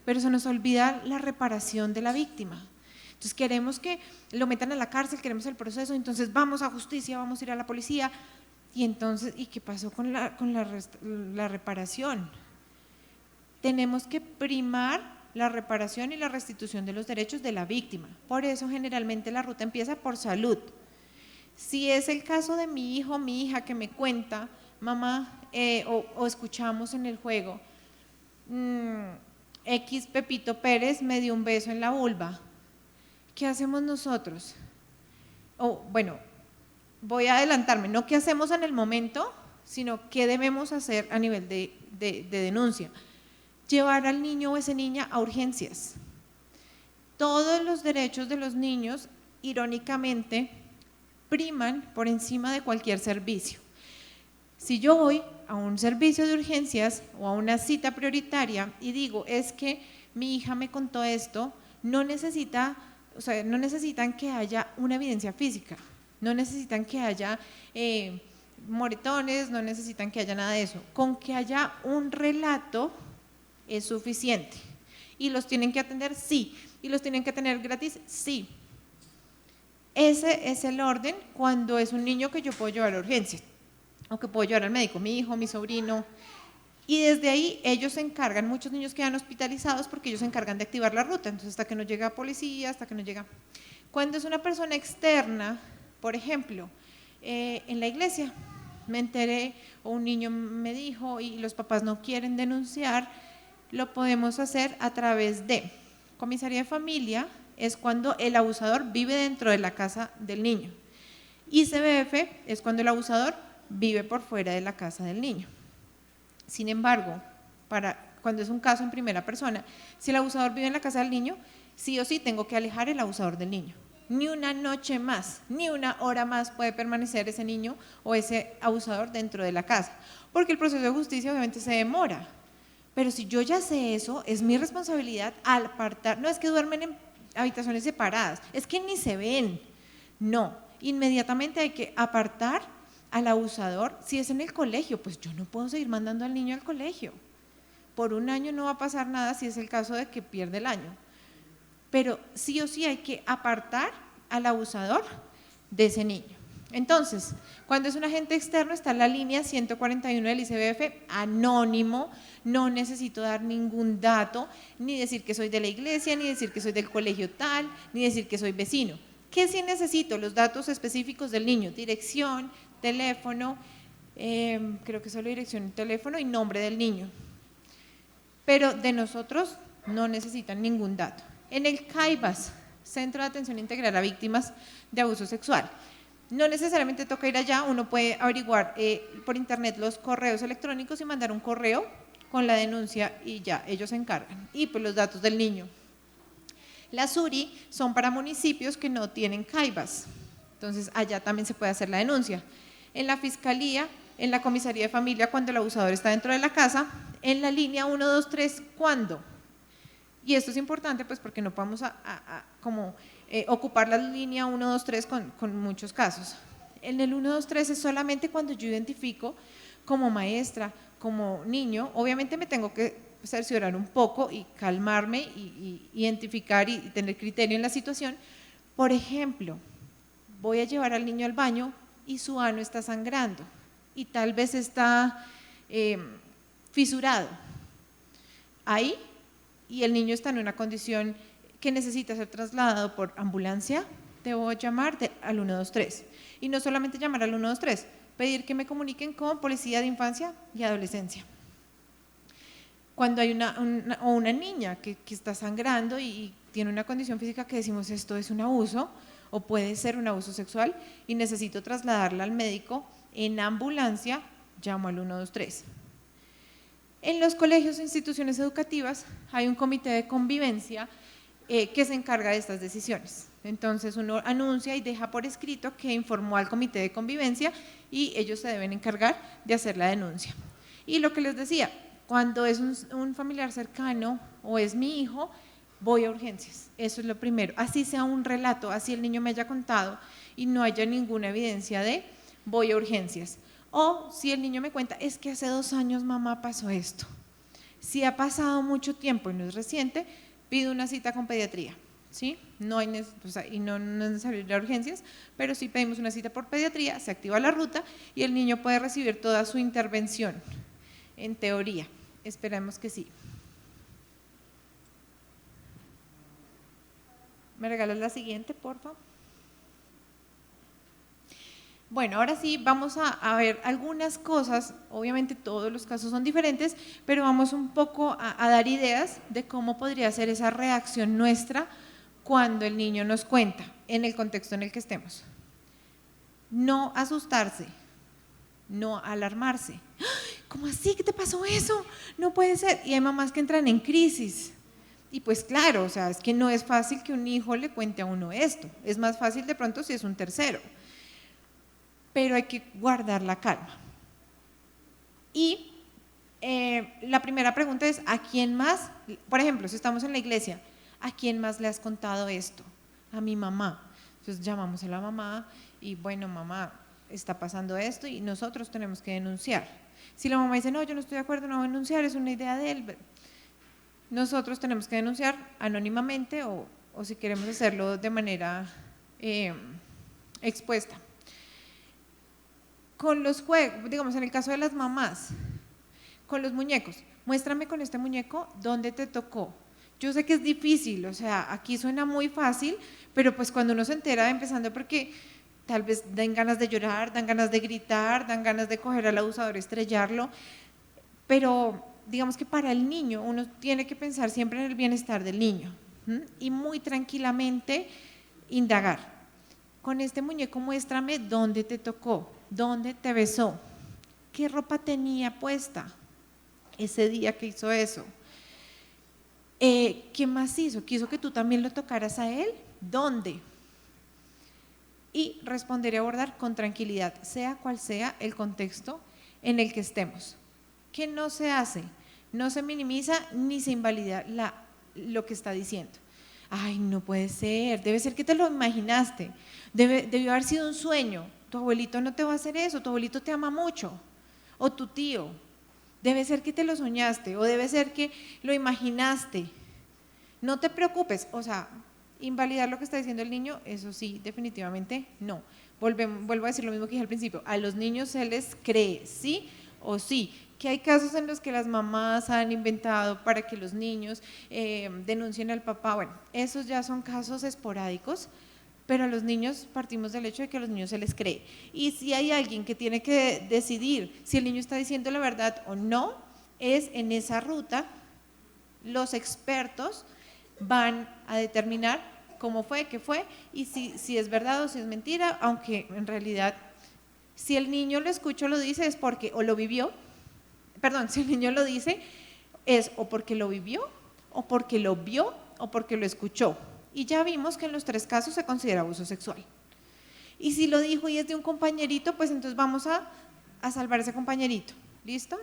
Speaker 2: pero se nos olvida la reparación de la víctima. Entonces queremos que lo metan a la cárcel, queremos el proceso, entonces vamos a justicia, vamos a ir a la policía. Y entonces, ¿y qué pasó con la reparación? Tenemos que primar la reparación y la restitución de los derechos de la víctima. Por eso generalmente la ruta empieza por salud. Si es el caso de mi hijo, mi hija que me cuenta, mamá, o escuchamos en el juego, X Pepito Pérez me dio un beso en la vulva, ¿qué hacemos nosotros? Bueno, voy a adelantarme, no qué hacemos en el momento, sino qué debemos hacer a nivel de denuncia. Llevar al niño o esa niña a urgencias. Todos los derechos de los niños, irónicamente, priman por encima de cualquier servicio. Si yo voy a un servicio de urgencias o a una cita prioritaria y digo, es que mi hija me contó esto, no necesitan que haya una evidencia física. No necesitan que haya moretones, no necesitan que haya nada de eso. Con que haya un relato es suficiente. ¿Y los tienen que atender? Sí. ¿Y los tienen que tener gratis? Sí. Ese es el orden cuando es un niño que yo puedo llevar a urgencias o que puedo llevar al médico, mi hijo, mi sobrino. Y desde ahí ellos se encargan, muchos niños quedan hospitalizados porque ellos se encargan de activar la ruta. Entonces hasta que no llega policía, hasta que no llega… Cuando es una persona externa… Por ejemplo, en la iglesia me enteré, o un niño me dijo y los papás no quieren denunciar, lo podemos hacer a través de comisaría de familia, es cuando el abusador vive dentro de la casa del niño. ICBF es cuando el abusador vive por fuera de la casa del niño. Sin embargo, cuando es un caso en primera persona, si el abusador vive en la casa del niño, sí o sí tengo que alejar el abusador del niño. Ni una noche más, ni 1 hora más puede permanecer ese niño o ese abusador dentro de la casa, porque el proceso de justicia obviamente se demora. Pero si yo ya sé eso, es mi responsabilidad apartar. No es que duermen en habitaciones separadas, es que ni se ven. No, inmediatamente hay que apartar al abusador. Si es en el colegio, pues yo no puedo seguir mandando al niño al colegio. Por 1 año no va a pasar nada si es el caso de que pierde el año. Pero sí o sí hay que apartar al abusador de ese niño. Entonces, cuando es un agente externo está la línea 141 del ICBF, anónimo, no necesito dar ningún dato, ni decir que soy de la iglesia, ni decir que soy del colegio tal, ni decir que soy vecino. ¿Qué sí necesito? Los datos específicos del niño: dirección, teléfono, creo que solo dirección y teléfono y nombre del niño. Pero de nosotros no necesitan ningún dato. En el CAIVAS, Centro de Atención Integral a Víctimas de Abuso Sexual, no necesariamente toca ir allá, uno puede averiguar por internet los correos electrónicos y mandar un correo con la denuncia y ya, ellos se encargan. Y pues los datos del niño. Las URI son para municipios que no tienen CAIVAS, entonces allá también se puede hacer la denuncia. En la fiscalía, en la comisaría de familia, cuando el abusador está dentro de la casa, en la línea 123, ¿cuándo? Y esto es importante pues porque no vamos ocupar la línea 123 con muchos casos. En el 123 es solamente cuando yo identifico como maestra, como niño, obviamente me tengo que cerciorar un poco y calmarme y identificar y tener criterio en la situación. Por ejemplo, voy a llevar al niño al baño y su ano está sangrando y tal vez está fisurado ahí y el niño está en una condición que necesita ser trasladado por ambulancia, debo llamar al 123 y no solamente llamar al 123, pedir que me comuniquen con Policía de Infancia y Adolescencia. Cuando hay una niña que está sangrando y tiene una condición física que decimos esto es un abuso o puede ser un abuso sexual y necesito trasladarla al médico en ambulancia, llamo al 123. En los colegios e instituciones educativas hay un comité de convivencia que se encarga de estas decisiones. Entonces uno anuncia y deja por escrito que informó al comité de convivencia y ellos se deben encargar de hacer la denuncia. Y lo que les decía, cuando es un familiar cercano o es mi hijo, voy a urgencias, eso es lo primero. Así sea un relato, así el niño me haya contado y no haya ninguna evidencia de, voy a urgencias. O si el niño me cuenta, es que hace 2 años mamá pasó esto. Si ha pasado mucho tiempo y no es reciente, pido una cita con pediatría, ¿sí? No hay y no es necesario ir a urgencias, pero sí pedimos una cita por pediatría, se activa la ruta y el niño puede recibir toda su intervención, en teoría. Esperemos que sí. ¿Me regalas la siguiente, por favor? Bueno, ahora sí vamos a ver algunas cosas, obviamente todos los casos son diferentes, pero vamos un poco a dar ideas de cómo podría ser esa reacción nuestra cuando el niño nos cuenta, en el contexto en el que estemos. No asustarse, no alarmarse. ¿Cómo así? ¿Qué te pasó eso? No puede ser. Y hay mamás que entran en crisis. Y pues claro, o sea, es que no es fácil que un hijo le cuente a uno esto. Es más fácil de pronto si es un tercero. Pero hay que guardar la calma. Y la primera pregunta es, ¿a quién más? Por ejemplo, si estamos en la iglesia, ¿a quién más le has contado esto? A mi mamá. Entonces llamamos a la mamá y bueno, mamá, está pasando esto y nosotros tenemos que denunciar. Si la mamá dice, no, yo no estoy de acuerdo, no voy a denunciar, es una idea de él, nosotros tenemos que denunciar anónimamente o si queremos hacerlo de manera expuesta. Con los juegos, digamos en el caso de las mamás, con los muñecos, muéstrame con este muñeco dónde te tocó. Yo sé que es difícil, o sea, aquí suena muy fácil, pero pues cuando uno se entera, empezando porque tal vez den ganas de llorar, dan ganas de gritar, dan ganas de coger al abusador, estrellarlo, pero digamos que para el niño uno tiene que pensar siempre en el bienestar del niño y muy tranquilamente indagar. Con este muñeco muéstrame dónde te tocó, dónde te besó, qué ropa tenía puesta ese día que hizo eso. ¿Qué más hizo? ¿Quiso que tú también lo tocaras a él? ¿Dónde? Y responder y abordar con tranquilidad, sea cual sea el contexto en el que estemos. ¿Qué no se hace? No se minimiza ni se invalida lo que está diciendo. Ay, no puede ser, debe ser que te lo imaginaste, debió haber sido un sueño, tu abuelito no te va a hacer eso, tu abuelito te ama mucho, o tu tío, debe ser que te lo soñaste, o debe ser que lo imaginaste. No te preocupes, o sea, invalidar lo que está diciendo el niño, eso sí, definitivamente no. Vuelvo a decir lo mismo que dije al principio, a los niños se les cree, sí o sí. Que hay casos en los que las mamás han inventado para que los niños denuncien al papá, bueno, esos ya son casos esporádicos, pero a los niños partimos del hecho de que a los niños se les cree. Y si hay alguien que tiene que decidir si el niño está diciendo la verdad o no, es en esa ruta los expertos van a determinar cómo fue, qué fue, y si es verdad o si es mentira, aunque en realidad si el niño lo escucha o lo dice es porque o lo vivió, perdón, si el niño lo dice es o porque lo vivió, o porque lo vio, o porque lo escuchó. Y ya vimos que en los 3 casos se considera abuso sexual. Y si lo dijo y es de un compañerito, pues entonces vamos a salvar a ese compañerito. ¿Listo?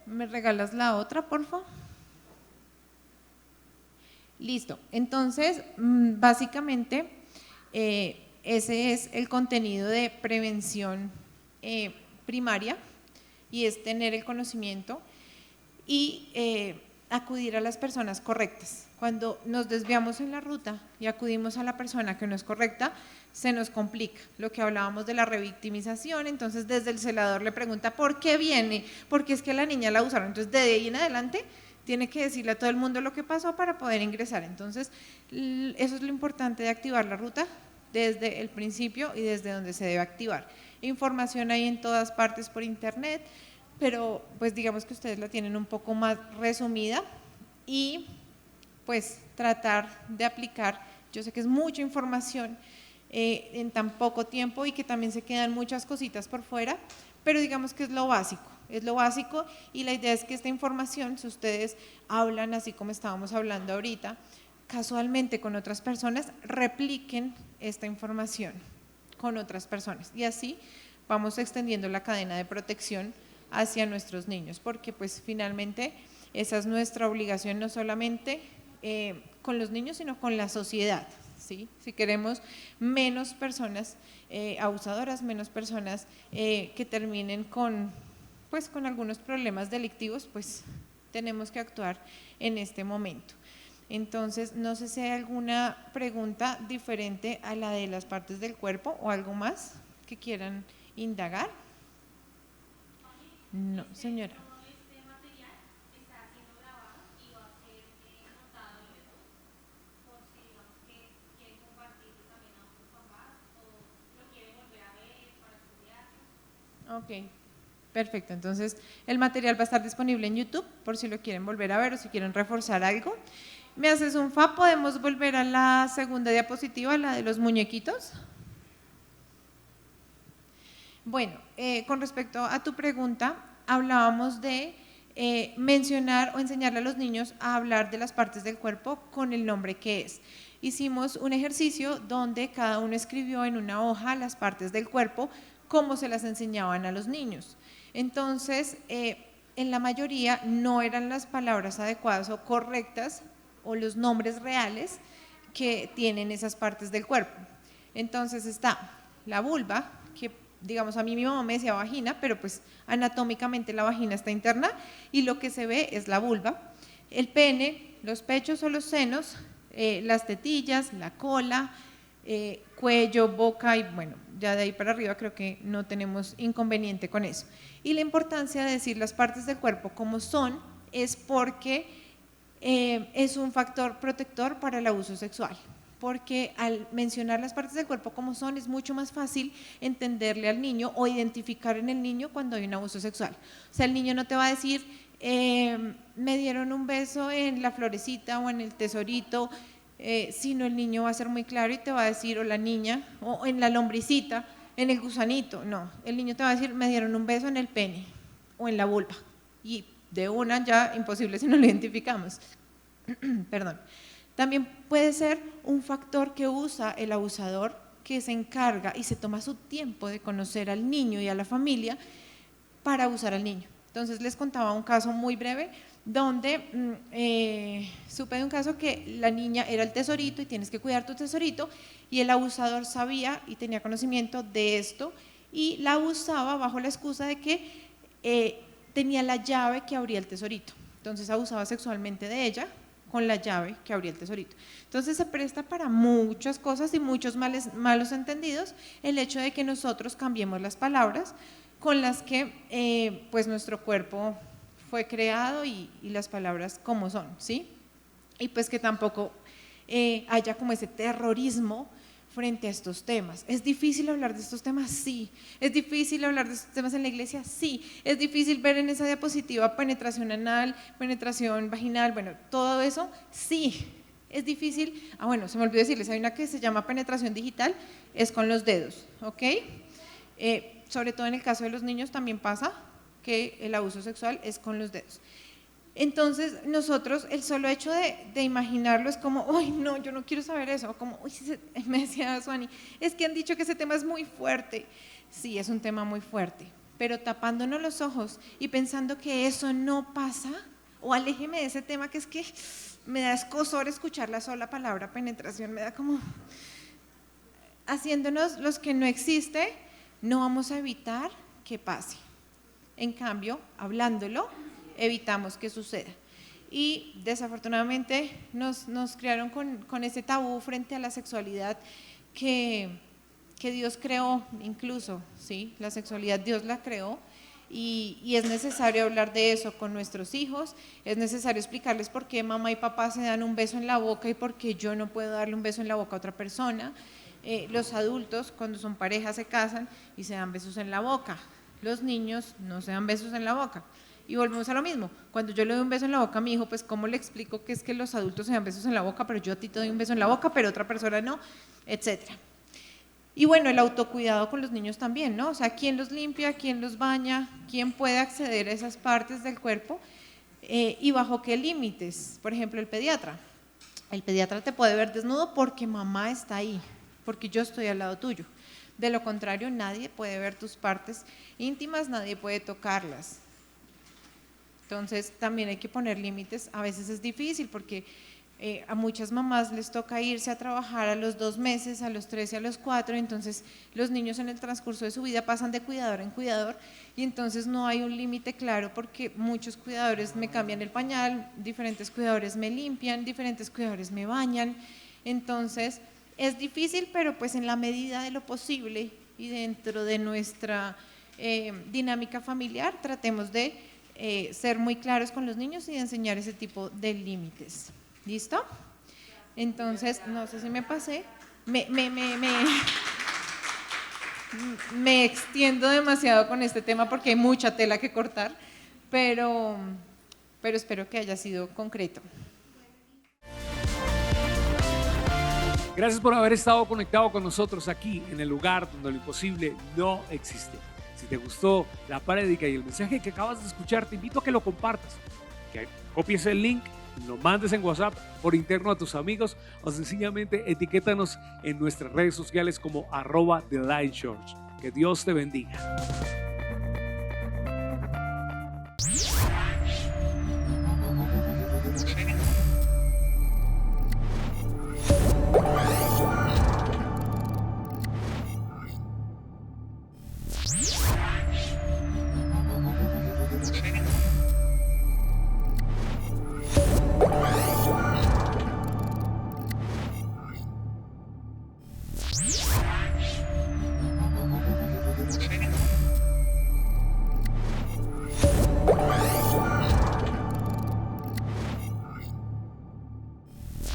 Speaker 2: ¿Me regalas la otra, por favor? Listo. Entonces, básicamente, ese es el contenido de prevención primaria, y es tener el conocimiento y acudir a las personas correctas. Cuando nos desviamos en la ruta y acudimos a la persona que no es correcta, se nos complica. Lo que hablábamos de la revictimización, entonces desde el celador le pregunta ¿por qué viene? Porque es que la niña la usaron. Entonces de ahí en adelante tiene que decirle a todo el mundo lo que pasó para poder ingresar. Entonces eso es lo importante de activar la ruta desde el principio y desde donde se debe activar. Información hay en todas partes por internet, pero pues digamos que ustedes la tienen un poco más resumida y pues tratar de aplicar. Yo sé que es mucha información en tan poco tiempo y que también se quedan muchas cositas por fuera, pero digamos que es lo básico y la idea es que esta información, si ustedes hablan así como estábamos hablando ahorita, casualmente con otras personas, repliquen esta información con otras personas y así vamos extendiendo la cadena de protección hacia nuestros niños, porque pues finalmente esa es nuestra obligación, no solamente con los niños, sino con la sociedad, ¿sí? Si queremos menos personas abusadoras, menos personas que terminen con algunos problemas delictivos, pues tenemos que actuar en este momento. Entonces, no sé si hay alguna pregunta diferente a la de las partes del cuerpo o algo más que quieran indagar. No, señora.
Speaker 3: Este material está siendo grabado y va a ser montado en YouTube, por si digamos que quieren compartirlo también a otros papás o lo quieren volver a ver para estudiarlo.
Speaker 2: Ok, perfecto. Entonces, el material va a estar disponible en YouTube por si lo quieren volver a ver o si quieren reforzar algo. ¿Me haces un favor? ¿Podemos volver a la segunda diapositiva, la de los muñequitos? Bueno, con respecto a tu pregunta, hablábamos de mencionar o enseñarle a los niños a hablar de las partes del cuerpo con el nombre que es. Hicimos un ejercicio donde cada uno escribió en una hoja las partes del cuerpo, cómo se las enseñaban a los niños. Entonces, en la mayoría no eran las palabras adecuadas o correctas o los nombres reales que tienen esas partes del cuerpo. Entonces está la vulva, que digamos a mí mi mamá me decía vagina, pero pues anatómicamente la vagina está interna y lo que se ve es la vulva, el pene, los pechos o los senos, las tetillas, la cola, cuello, boca y bueno, ya de ahí para arriba creo que no tenemos inconveniente con eso. Y la importancia de decir las partes del cuerpo como son es porque es un factor protector para el abuso sexual, porque al mencionar las partes del cuerpo como son es mucho más fácil entenderle al niño o identificar en el niño cuando hay un abuso sexual. O sea, el niño no te va a decir, me dieron un beso en la florecita o en el tesorito, sino el niño va a ser muy claro y te va a decir, o la niña, o en la lombricita, en el gusanito. No, el niño te va a decir, me dieron un beso en el pene o en la vulva, y de una ya imposible si no lo identificamos. Perdón. También puede ser un factor que usa el abusador, que se encarga y se toma su tiempo de conocer al niño y a la familia para abusar al niño. Entonces les contaba un caso muy breve donde supe de un caso que la niña era el tesorito y tienes que cuidar tu tesorito, y el abusador sabía y tenía conocimiento de esto y la abusaba bajo la excusa de que tenía la llave que abría el tesorito. Entonces abusaba sexualmente de ella con la llave que abría el tesorito. Entonces se presta para muchas cosas y muchos malos entendidos el hecho de que nosotros cambiemos las palabras con las que pues nuestro cuerpo fue creado y las palabras como son, ¿sí? y pues que tampoco haya como ese terrorismo frente a estos temas. ¿Es difícil hablar de estos temas? Sí. ¿Es difícil hablar de estos temas en la iglesia? Sí. ¿Es difícil ver en esa diapositiva penetración anal, penetración vaginal? Bueno, todo eso, sí. ¿Es difícil? Bueno, se me olvidó decirles, hay una que se llama penetración digital, es con los dedos, ¿ok? Sobre todo en el caso de los niños también pasa que el abuso sexual es con los dedos. Entonces nosotros, el solo hecho de imaginarlo es como, ¡ay no, yo no quiero saber eso! Como, uy, me decía Suani, es que han dicho que ese tema es muy fuerte. Sí, es un tema muy fuerte, pero tapándonos los ojos y pensando que eso no pasa, o aléjeme de ese tema que es que me da escozor escuchar la sola palabra penetración, me da como… Haciéndonos los que no existe, no vamos a evitar que pase. En cambio, hablándolo, evitamos que suceda. Y desafortunadamente nos criaron con ese tabú frente a la sexualidad que Dios creó incluso, ¿sí? La sexualidad Dios la creó y es necesario hablar de eso con nuestros hijos, es necesario explicarles por qué mamá y papá se dan un beso en la boca y por qué yo no puedo darle un beso en la boca a otra persona. Los adultos cuando son parejas se casan y se dan besos en la boca, los niños no se dan besos en la boca. Y volvemos a lo mismo, cuando yo le doy un beso en la boca a mi hijo, pues ¿cómo le explico que es que los adultos se dan besos en la boca, pero yo a ti te doy un beso en la boca, pero otra persona no, etcétera? Y bueno, el autocuidado con los niños también, ¿no? O sea, ¿quién los limpia, quién los baña, quién puede acceder a esas partes del cuerpo y bajo qué límites? Por ejemplo, el pediatra. El pediatra te puede ver desnudo porque mamá está ahí, porque yo estoy al lado tuyo. De lo contrario, nadie puede ver tus partes íntimas, nadie puede tocarlas. Entonces también hay que poner límites, a veces es difícil porque a muchas mamás les toca irse a trabajar a los 2 meses, a los 3 y a los 4, entonces los niños en el transcurso de su vida pasan de cuidador en cuidador y entonces no hay un límite claro porque muchos cuidadores me cambian el pañal, diferentes cuidadores me limpian, diferentes cuidadores me bañan, entonces es difícil, pero pues en la medida de lo posible y dentro de nuestra dinámica familiar tratemos de ser muy claros con los niños y enseñar ese tipo de límites. ¿Listo? Entonces, no sé si me pasé, me extiendo demasiado con este tema porque hay mucha tela que cortar, pero espero que haya sido concreto.
Speaker 4: Gracias por haber estado conectado con nosotros aquí en el lugar donde lo imposible no existe. Si te gustó la prédica y el mensaje que acabas de escuchar, te invito a que lo compartas, que copies el link, lo mandes en WhatsApp por interno a tus amigos o sencillamente etiquétanos en nuestras redes sociales como @TheLightChurch. Que Dios te bendiga.